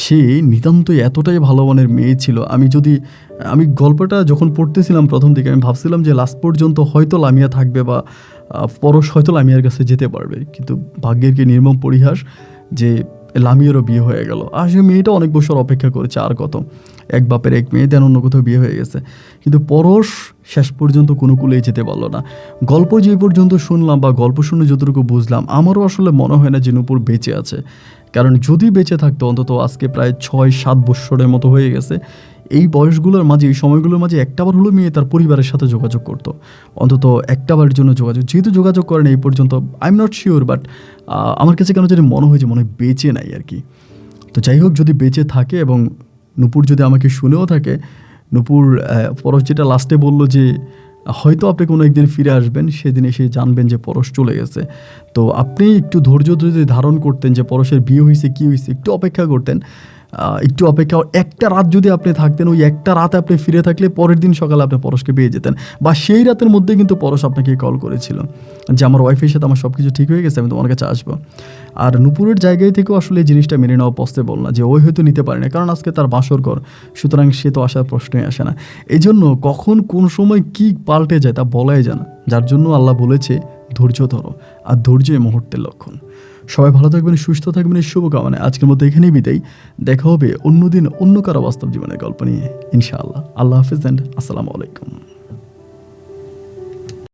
সে নিতান্তই এতটাই ভালো মানের মেয়ে ছিল। আমি গল্পটা যখন পড়তেছিলাম প্রথম দিকে, আমি ভাবছিলাম যে লাস্ট পর্যন্ত হয়তো লামিয়া থাকবে বা পরশ হয়তো লামিয়ার কাছে যেতে পারবে, কিন্তু ভাগ্যের কি নির্মম পরিহাস যে লামিয়ারও বিয়ে হয়ে গেল। আর সে মেয়েটা অনেক বছর অপেক্ষা করেছে, আর কত, এক বাপের এক মেয়ে, দেন অন্য কোথাও বিয়ে হয়ে গেছে, কিন্তু পরশ শেষ পর্যন্ত কোনো কুলেই যেতে পারলো না। গল্প যে পর্যন্ত শুনলাম বা গল্প শুনে যতটুকু বুঝলাম, আমারও আসলে মনে হয় না যে নূপুর বেঁচে আছে। কারণ যদি বেঁচে থাকতো অন্তত আজকে প্রায় 6-7 বৎসরের মতো হয়ে গেছে, এই বয়সগুলোর মাঝে, এই সময়গুলোর মাঝে একটাবার হলো মেয়ে তার পরিবারের সাথে যোগাযোগ করতো, অন্তত একটাবারের জন্য যোগাযোগ। যেহেতু যোগাযোগ করেন এই পর্যন্ত, I am not sure, but আমার কাছে কেন জানি মনে হয় যে মনে হয় বেঁচে নাই আর কি। তো যাই হোক, যদি বেঁচে থাকে এবং নূপুর যদি আমাকে শুনেও থাকে, নূপুর পরশ যেটা লাস্টে বলল যে হয়তো আপনি কোনো একদিন ফিরে আসবেন, সেদিন এসে জানবেন যে পরশ চলে গেছে। তো আপনি একটু ধৈর্য যদি ধারণ করতেন, যে পরশের বিয়ে হয়েছে কী হয়েছে, একটু অপেক্ষা করতেন, একটু অপেক্ষা, একটা রাত যদি আপনি থাকতেন, ওই একটা রাতে আপনি ফিরে থাকলে পরের দিন সকালে আপনি পরশকে পেয়ে যেতেন। বা সেই রাতের মধ্যে কিন্তু পরশ আপনাকে কল করেছিল যে আমার ওয়াইফের সাথে আমার সব কিছু ঠিক হয়ে গেছে, আমি তোমার কাছে আসবো। আর নূপুরের জায়গায় থেকেও আসলে এই জিনিসটা মেনে নেওয়া পসিবল না, যে ওই হয়তো নিতে পারে না, কারণ আজকে তার বাসর ঘর, সুতরাং সে তো আসার প্রশ্নই আসে না। এই জন্য কখন কোন সময় কি পাল্টে যায় তা বলাই যায় না, যার জন্য আল্লাহ বলেছে ধৈর্য ধরো, আর ধৈর্যই মুহূর্তের লক্ষণ। সবাই ভালো থাকবেন, সুস্থ থাকবেন, এই শুভকামনায় আজকের মতো এখানেই বিদায়। দেখা হবে অন্যদিন অন্য কারো বাস্তব জীবনের গল্প নিয়ে ইনশাআল্লাহ। আল্লাহ হাফিজ অ্যান্ড আসসালামু আলাইকুম।